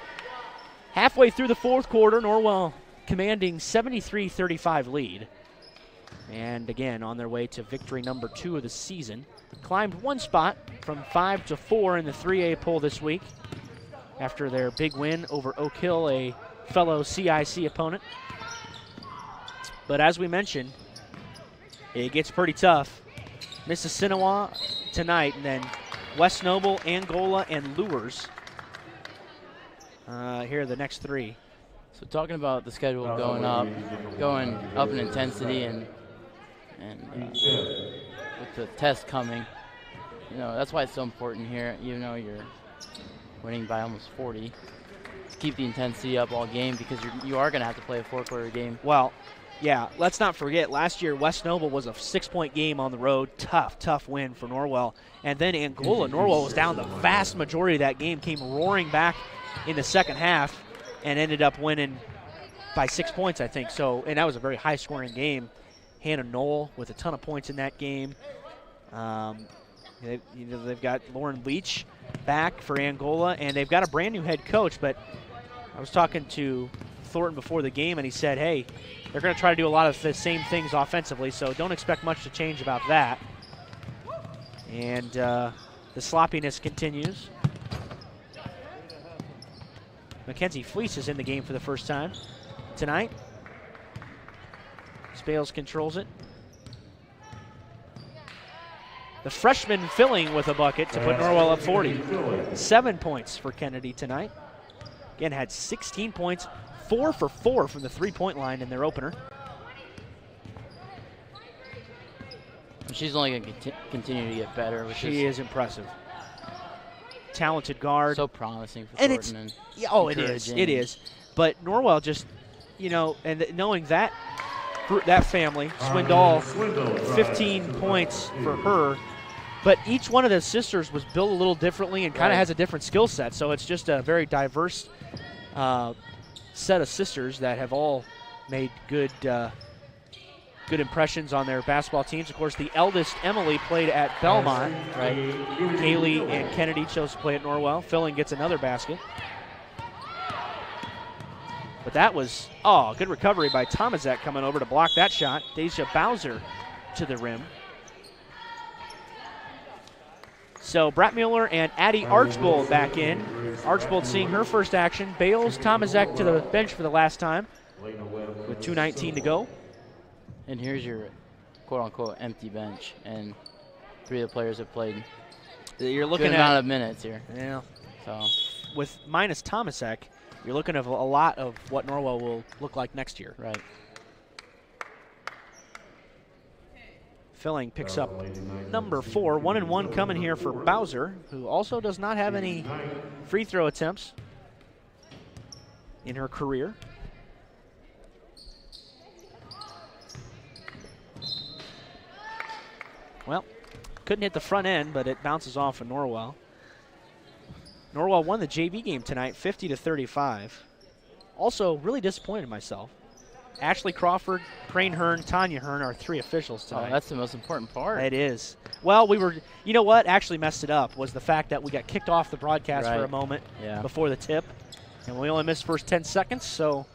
Halfway through the fourth quarter, Norwell commanding 73-35 lead. And again, on their way to victory number 2 of the season. Climbed one spot from 5 to 4 in the 3A poll this week after their big win over Oak Hill, a fellow CIC opponent. But as we mentioned, it gets pretty tough. Mississinewa tonight, and then West Noble, Angola, and Lures. Here are the next 3. So talking about the schedule going up in intensity, and with the test coming, that's why it's so important here. You're winning by almost 40. To keep the intensity up all game, because you are going to have to play a 4-quarter game. Well, yeah, let's not forget, last year West Noble was a 6-point game on the road. Tough win for Norwell. And then Angola, Norwell was down the vast majority of that game, came roaring back in the second half and ended up winning by 6 points, I think. So, and that was a very high-scoring game. Hannah Knoll with a ton of points in that game. They've got Lauren Leach back for Angola, and they've got a brand new head coach. But I was talking to Thornton before the game, and he said, hey, they're going to try to do a lot of the same things offensively, so don't expect much to change about that. And the sloppiness continues. Mackenzie Fleece is in the game for the first time tonight. Spales controls it. The freshman filling with a bucket to put Norwell up 40. 7 points for Kennedy tonight. Again, had 16 points, 4 for 4 from the three-point line in their opener. She's only going to continue to get better. She is impressive. Talented guard. So promising for Thornton. Thornton. It is. It is. But Norwell just, and knowing that family, Swindoll, 15 points for her. But each one of the sisters was built a little differently and kind of has a different skill set. So it's just a very diverse set of sisters that have all made good impressions on their basketball teams. Of course, the eldest, Emily, played at Belmont. Right. Kaylee and Kennedy chose to play at Norwell. Filling gets another basket. But that was, good recovery by Tomaszek coming over to block that shot. Deja Bowser to the rim. So Bratmuller and Addie Archbold back in. Archbold seeing her first action. Bales, Tomaszek to the bench for the last time with 2:19 to go. And here's your quote-unquote empty bench, and 3 of the players have played. You're looking good amount of minutes here. Yeah. So with minus Tomaszek, you're looking at a lot of what Norwell will look like next year. Right. Filling picks up number 4. 1-1 coming here for Bowser, who also does not have any free throw attempts in her career. Well, couldn't hit the front end, but it bounces off of Norwell. Norwell won the JV game tonight, 50-35. Also, really disappointed in myself. Ashley Crawford, Crane Hearn, Tanya Hearn are 3 officials tonight. Oh, that's the most important part. It is. Well, you know what actually messed it up was the fact that we got kicked off the broadcast for a moment before the tip, and we only missed the first 10 seconds, so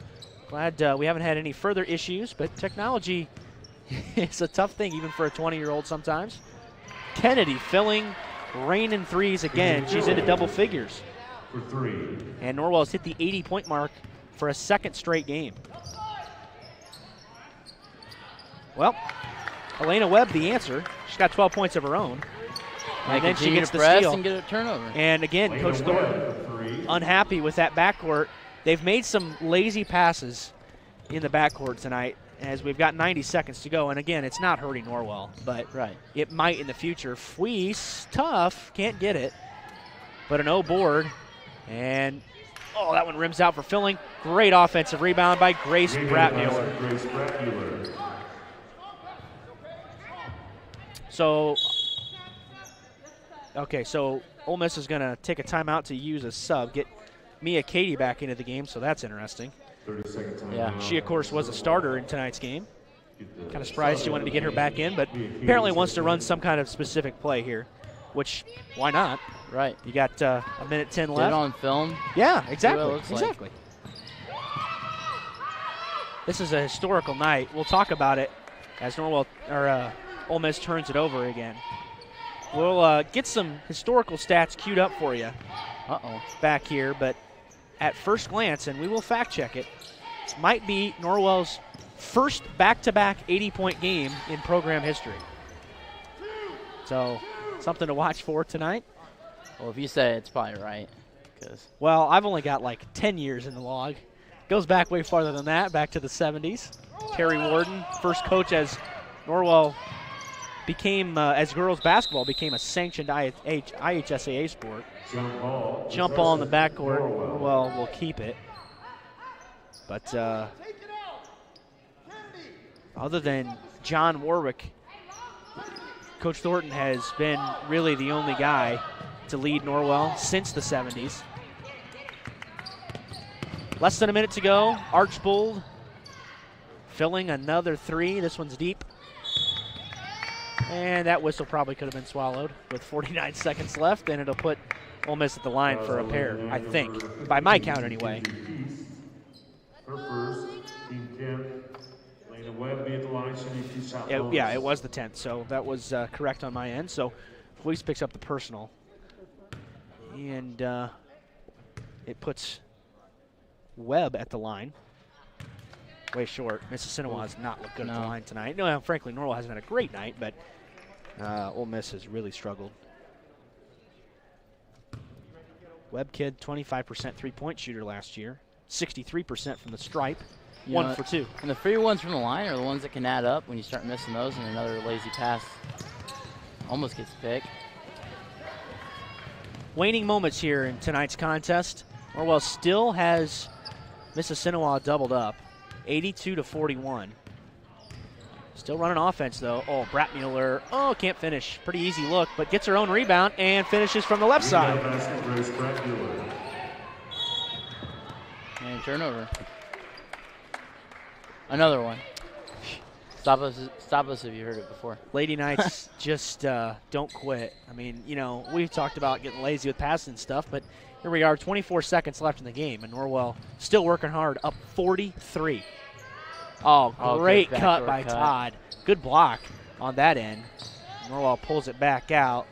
glad we haven't had any further issues, but technology is a tough thing even for a 20-year-old sometimes. Kennedy filling, raining threes again. She's into double figures. For 3. And Norwell's hit the 80-point mark for a second straight game. Well, Elena Webb, the answer. She's got 12 points of her own. And then she gets the steal. And get a turnover. And again, Coach Thornton unhappy with that backcourt. They've made some lazy passes in the backcourt tonight as we've got 90 seconds to go. And again, it's not hurting Norwell, but it might in the future. Fleece, tough, can't get it. But an O board. And, that one rims out for Filling. Great offensive rebound by Grace Bratmuller. So Ole Miss is going to take a timeout to use a sub, get Mia Cady back into the game, so that's interesting. 30-second time. Yeah, she, of course, was a starter in tonight's game. Kind of surprised she wanted to get her back in, but apparently wants to run some kind of specific play here, which, why not? Right. You got a minute 10 left. Get it on film. Yeah, exactly. Exactly. This is a historical night. We'll talk about it as Ole Miss turns it over again. We'll get some historical stats queued up for you back here, but at first glance, and we will fact check it, this might be Norwell's first back-to-back 80-point game in program history. So something to watch for tonight. Well, if you say it's probably right. Well, I've only got like 10 years in the log. Goes back way farther than that, back to the 70s. Terry Warden, first coach as Norwell became, as girls basketball became a sanctioned IHSAA sport. Jump ball in the backcourt. Well, we'll keep it. But other than John Warwick, Coach Thornton has been really the only guy to lead Norwell since the 70s. Less than a minute to go. Archbold filling another three. This one's deep. And that whistle probably could have been swallowed with 49 seconds left, and it'll put Ole Miss at the line for a pair, I think, by my count anyway. Her first, team 10. Lena Webb be at the line. Yeah, it was the 10th, so that was correct on my end. So Fleece picks up the personal, and it puts Webb at the line. Way short. Mississinewa has not looked good at the line tonight. No, frankly, Norwell hasn't had a great night, but Ole Miss has really struggled. Webb kid, 25% three-point shooter last year, 63% from the stripe, 1 for 2. And the free ones from the line are the ones that can add up when you start missing those, and another lazy pass almost gets picked. Waning moments here in tonight's contest. Norwell still has Mississinewa doubled up, 82-41. Still running offense, though. Oh, Bratmuller. Oh, can't finish. Pretty easy look, but gets her own rebound and finishes from the left side. And turnover. Another one. Stop us if you heard it before. Lady Knights just don't quit. I mean, you know, we've talked about getting lazy with passing and stuff, but here we are, 24 seconds left in the game, and Norwell still working hard, up 43. Oh, great cut by Todd. Good block on that end. Norwell pulls it back out.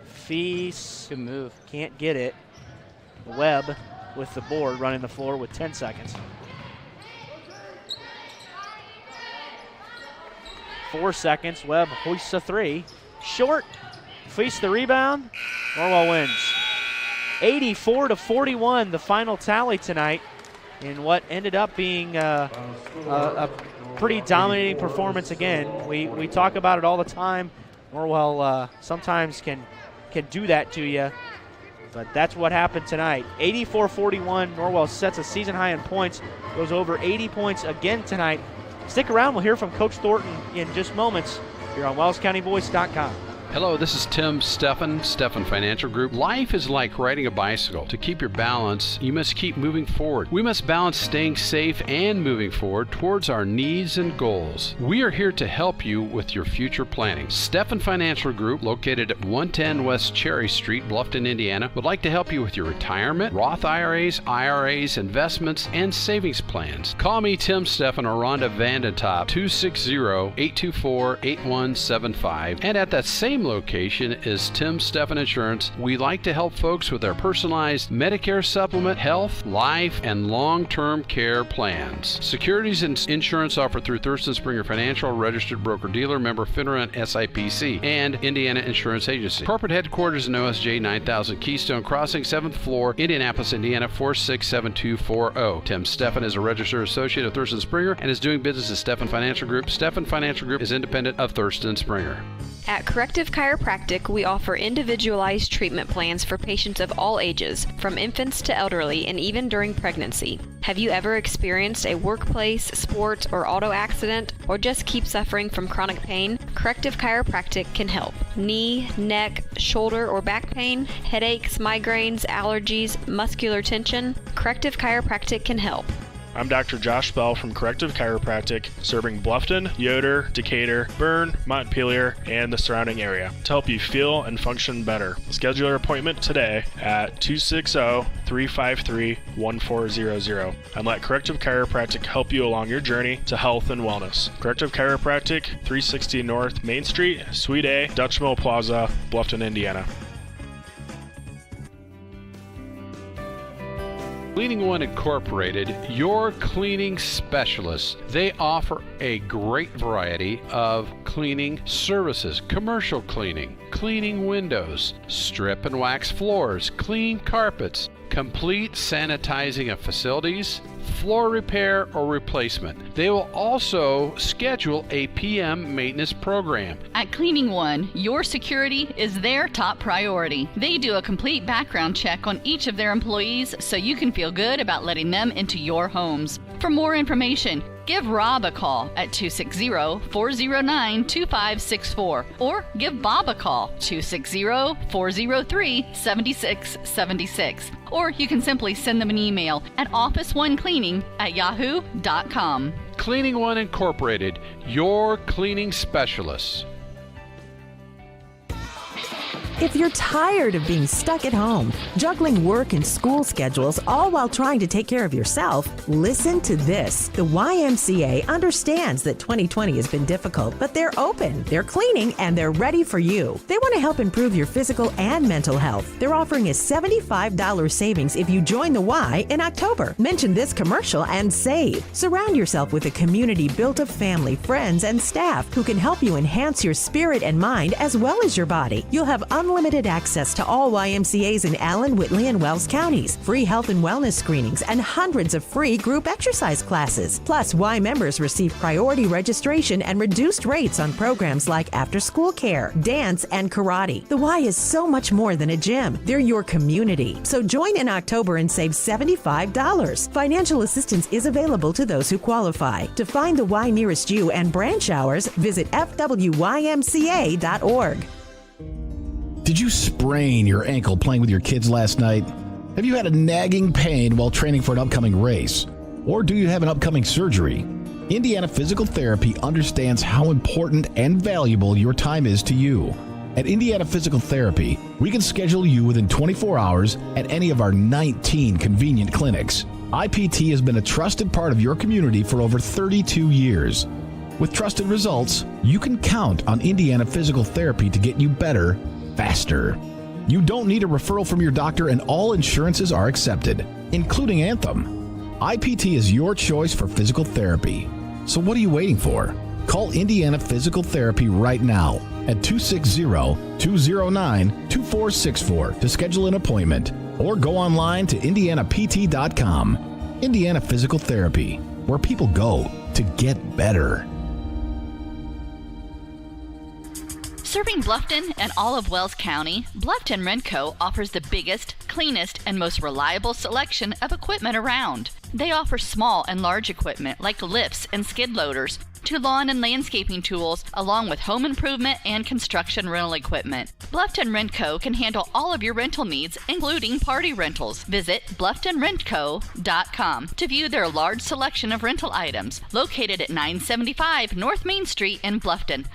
Feast. Good move. Can't get it. Webb with the board running the floor with 10 seconds. 4 seconds. Webb hoists a three. Short. Feast the rebound. Norwell wins. 84-41, the final tally tonight, in what ended up being a pretty dominating performance again. We talk about it all the time. Norwell sometimes can do that to you, but that's what happened tonight. 84-41, Norwell sets a season high in points, goes over 80 points again tonight. Stick around, we'll hear from Coach Thornton in just moments here on WellsCountyVoice.com. Hello, this is Tim Steffen Financial Group. Life is like riding a bicycle. To keep your balance, you must keep moving forward. We must balance staying safe and moving forward towards our needs and goals. We are here to help you with your future planning. Steffen Financial Group, located at 110 West Cherry Street, Bluffton, Indiana, would like to help you with your retirement, Roth IRAs, investments, and savings plans. Call me, Tim Steffen, or Rhonda Vandentop, 260-824-8175. And at that same location is Tim Steffen Insurance. We like to help folks with their personalized Medicare supplement, health, life, and long-term care plans. Securities and insurance offered through Thurston Springer Financial, registered broker-dealer, member FINRA and SIPC, and Indiana Insurance Agency. Corporate headquarters in OSJ 9000 Keystone Crossing, 7th floor, Indianapolis, Indiana 467240. Tim Steffen is a registered associate of Thurston Springer and is doing business as Steffen Financial Group. Steffen Financial Group is independent of Thurston Springer. At Corrective Chiropractic, we offer individualized treatment plans for patients of all ages, from infants to elderly, and even during pregnancy. Have you ever experienced a workplace, sports, or auto accident, or just keep suffering from chronic pain? Corrective Chiropractic can help. Knee, neck, shoulder, or back pain, headaches, migraines, allergies, muscular tension? Corrective Chiropractic can help. I'm Dr. Josh Bell from Corrective Chiropractic, serving Bluffton, Yoder, Decatur, Bern, Montpelier, and the surrounding area to help you feel and function better. Schedule your appointment today at 260-353-1400 and let Corrective Chiropractic help you along your journey to health and wellness. Corrective Chiropractic, 360 North Main Street, Suite A, Dutch Mill Plaza, Bluffton, Indiana. Cleaning One Incorporated, your cleaning specialists. They offer a great variety of cleaning services, commercial cleaning, cleaning windows, strip and wax floors, clean carpets, complete sanitizing of facilities, floor repair or replacement. They will also schedule a PM maintenance program. At Cleaning One, your security is their top priority. They do a complete background check on each of their employees so you can feel good about letting them into your homes. For more information, Give Rob a call at 260-409-2564 or give Bob a call, 260-403-7676. Or you can simply send them an email at officeonecleaning@yahoo.com. Cleaning One Incorporated, your cleaning specialists. If you're tired of being stuck at home, juggling work and school schedules, all while trying to take care of yourself, listen to this. The YMCA understands that 2020 has been difficult, but they're open, they're cleaning, and they're ready for you. They want to help improve your physical and mental health. They're offering a $75 savings if you join the Y in October. Mention this commercial and save. Surround yourself with a community built of family, friends, and staff who can help you enhance your spirit and mind as well as your body. You'll have unlimited access to all YMCAs in Allen, Whitley, and Wells counties, free health and wellness screenings, and hundreds of free group exercise classes. Plus, Y members receive priority registration and reduced rates on programs like after-school care, dance, and karate. The Y is so much more than a gym. They're your community. So join in October and save $75. Financial assistance is available to those who qualify. To find the Y nearest you and branch hours, visit fwymca.org. Did you sprain your ankle playing with your kids last night? Have you had a nagging pain while training for an upcoming race? Or do you have an upcoming surgery? Indiana Physical Therapy understands how important and valuable your time is to you. At Indiana Physical Therapy, we can schedule you within 24 hours at any of our 19 convenient clinics. IPT has been a trusted part of your community for over 32 years. With trusted results, you can count on Indiana Physical Therapy to get you better faster. You don't need a referral from your doctor, and all insurances are accepted, including Anthem. IPT is your choice for physical therapy. So what are you waiting for? Call Indiana Physical Therapy right now at 260-209-2464 to schedule an appointment, or go online to indianapt.com. Indiana Physical Therapy, where people go to get better. Serving Bluffton and all of Wells County, Bluffton Rentco offers the biggest, cleanest, and most reliable selection of equipment around. They offer small and large equipment like lifts and skid loaders, to lawn and landscaping tools, along with home improvement and construction rental equipment. Bluffton Rentco can handle all of your rental needs, including party rentals. Visit BlufftonRentco.com to view their large selection of rental items, located at 975 North Main Street in Bluffton.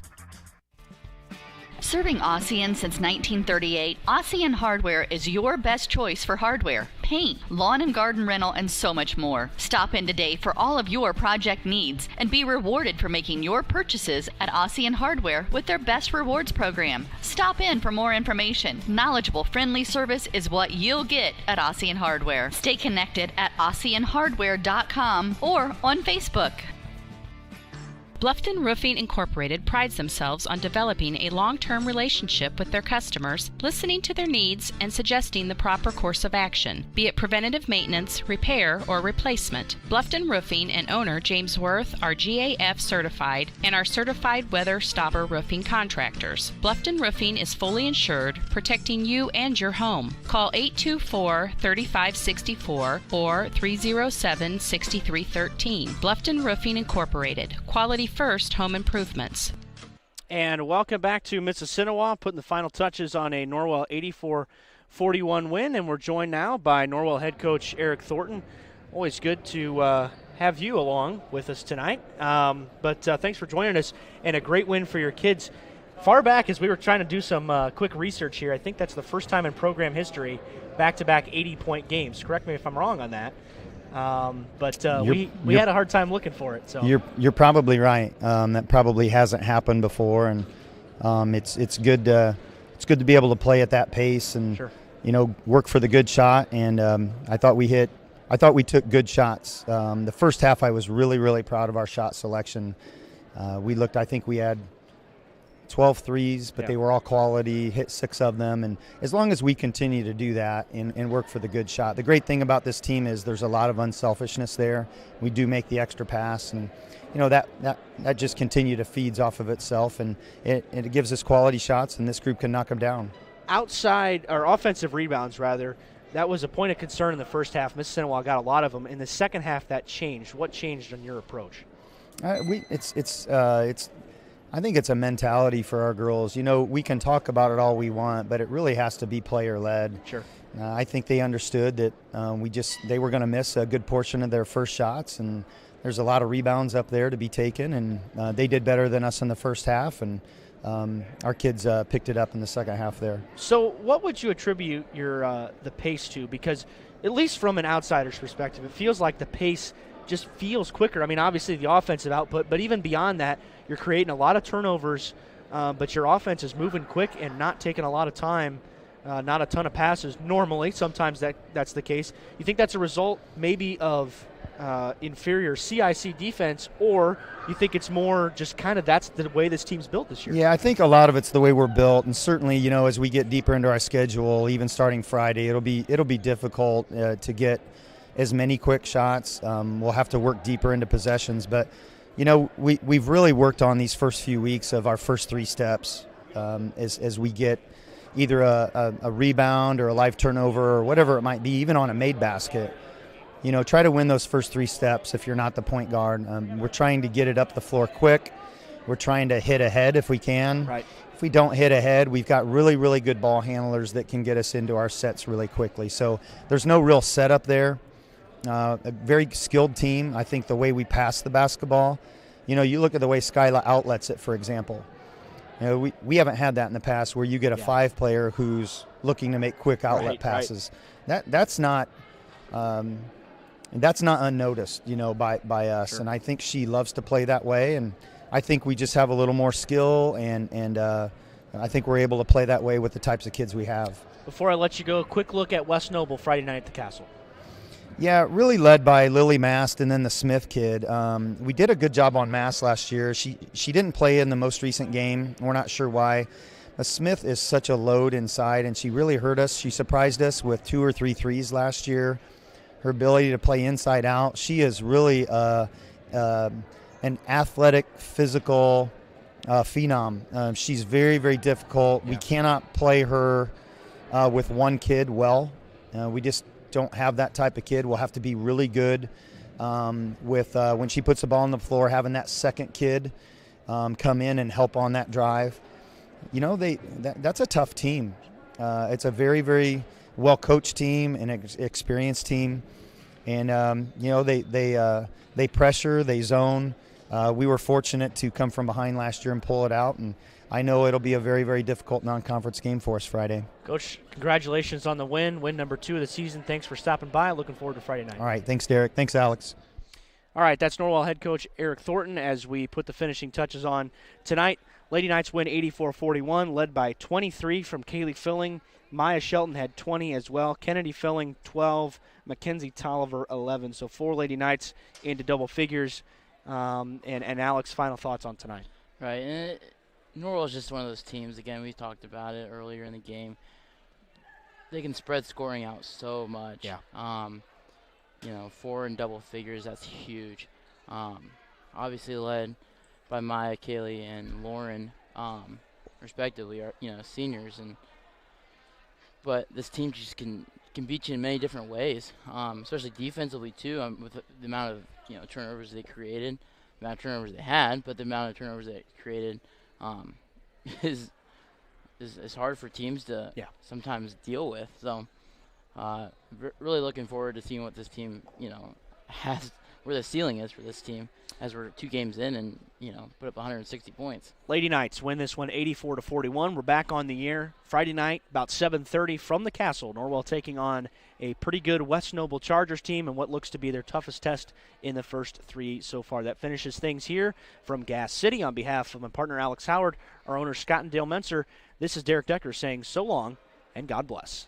Serving Ossian since 1938, Ossian Hardware is your best choice for hardware, paint, lawn and garden rental, and so much more. Stop in today for all of your project needs and be rewarded for making your purchases at Ossian Hardware with their Best Rewards program. Stop in for more information. Knowledgeable, friendly service is what you'll get at Ossian Hardware. Stay connected at OssianHardware.com or on Facebook. Bluffton Roofing Incorporated prides themselves on developing a long-term relationship with their customers, listening to their needs and suggesting the proper course of action, be it preventative maintenance, repair, or replacement. Bluffton Roofing and owner James Worth are GAF certified and are certified weather stopper roofing contractors. Bluffton Roofing is fully insured, protecting you and your home. Call 824-3564 or 307-6313. Bluffton Roofing Incorporated. Quality first home improvements. And welcome back to Mississinewa, putting the final touches on a Norwell 84-41 win. And we're joined now by Norwell head coach Eric Thornton. Always good to have you along with us tonight. But thanks for joining us, and a great win for your kids. Far back, as we were trying to do some quick research here, I think that's the first time in program history back-to-back 80-point games. Correct me if I'm wrong on that. But we had a hard time looking for it. So you're probably right. That probably hasn't happened before, and it's good to be able to play at that pace and sure. Work for the good shot. And I thought we took good shots. The first half I was really proud of our shot selection. I think we had 12 threes, but they were all quality, hit 6 of them. And as long as we continue to do that and work for the good shot, the great thing about this team is there's a lot of unselfishness there. We do make the extra pass, and that just continue to feeds off of itself, and it gives us quality shots, and this group can knock them down. Outside, or offensive rebounds rather, that was a point of concern in the first half. Mississinewa got a lot of them. In the second half, that changed. What changed on your approach? I think it's a mentality for our girls. You know, we can talk about it all we want, but it really has to be player-led. Sure. I think they understood that they were going to miss a good portion of their first shots, and there's a lot of rebounds up there to be taken, and they did better than us in the first half, and our kids picked it up in the second half there. So what would you attribute the pace to? Because at least from an outsider's perspective, it feels like the pace just feels quicker. I mean, obviously the offensive output, but even beyond that, you're creating a lot of turnovers, but your offense is moving quick and not taking a lot of time, not a ton of passes normally. Sometimes that's the case. You think that's a result maybe of inferior CIC defense, or you think it's more just kind of that's the way this team's built this year? Yeah, I think a lot of it's the way we're built, and certainly, you know, as we get deeper into our schedule, even starting Friday, it'll be difficult to get as many quick shots. We'll have to work deeper into possessions, but you know, we've really worked on these first few weeks of our first 3 steps as we get either a rebound or a live turnover or whatever it might be, even on a made basket. You know, try to win those first 3 steps if you're not the point guard. We're trying to get it up the floor quick. We're trying to hit ahead if we can. Right. If we don't hit ahead, we've got really, really good ball handlers that can get us into our sets really quickly. So there's no real setup there. A very skilled team. I think the way we pass the basketball, you know, you look at the way Skyla outlets it, for example. You know, we haven't had that in the past where you get a 5-player who's looking to make quick outlet passes. Right. That's not unnoticed, you know, by us. Sure. And I think she loves to play that way. And I think we just have a little more skill, and I think we're able to play that way with the types of kids we have. Before I let you go, a quick look at West Noble Friday night at the Castle. Yeah, really led by Lily Mast and then the Smith kid. We did a good job on Mast last year. She didn't play in the most recent game. We're not sure why. But Smith is such a load inside, and she really hurt us. She surprised us with 2 or 3 threes last year. Her ability to play inside out. She is really an athletic, physical phenom. She's very, very difficult. Yeah. We cannot play her with one kid well. We just don't have that type of kid. We'll have to be really good with when she puts the ball on the floor, having that second kid come in and help on that drive. You know, that's a tough team. It's a very, very well-coached team and experienced team. And, you know, they pressure, they zone. We were fortunate to come from behind last year and pull it out, and I know it'll be a very, very difficult non-conference game for us Friday. Coach, congratulations on the win number 2 of the season. Thanks for stopping by. Looking forward to Friday night. All right, thanks, Derek. Thanks, Alex. All right, that's Norwell head coach Eric Thornton as we put the finishing touches on tonight. Lady Knights win 84-41, led by 23 from Kaylee Filling. Maya Shelton had 20 as well. Kennedy Filling, 12. Mackenzie Tolliver, 11. So 4 Lady Knights into double figures. And Alex, final thoughts on tonight. Right, and Norwell is just one of those teams. Again, we talked about it earlier in the game. They can spread scoring out so much. Yeah. You know, 4 in double figures, that's huge. Obviously led by Maya, Kaylee, and Lauren, respectively, are, you know, seniors. But this team just can beat you in many different ways, especially defensively too. With the amount of, you know, turnovers they created, the amount of turnovers they had, but the amount of turnovers they created is hard for teams to sometimes deal with. So really looking forward to seeing what this team, you know, has, where the ceiling is for this team as we're 2 games in and, you know, put up 160 points. Lady Knights win this one 84-41. We're back on the air Friday night about 7:30 from the Castle. Norwell taking on a pretty good West Noble Chargers team and what looks to be their toughest test in the first 3 so far. That finishes things here from Gas City. On behalf of my partner Alex Howard, our owner Scott and Dale Menser, this is Derek Decker saying so long and God bless.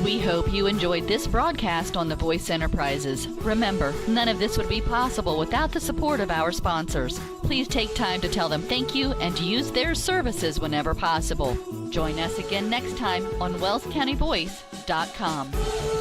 We hope you enjoyed this broadcast on The Voice Enterprises. Remember, none of this would be possible without the support of our sponsors. Please take time to tell them thank you and to use their services whenever possible. Join us again next time on WellsCountyVoice.com.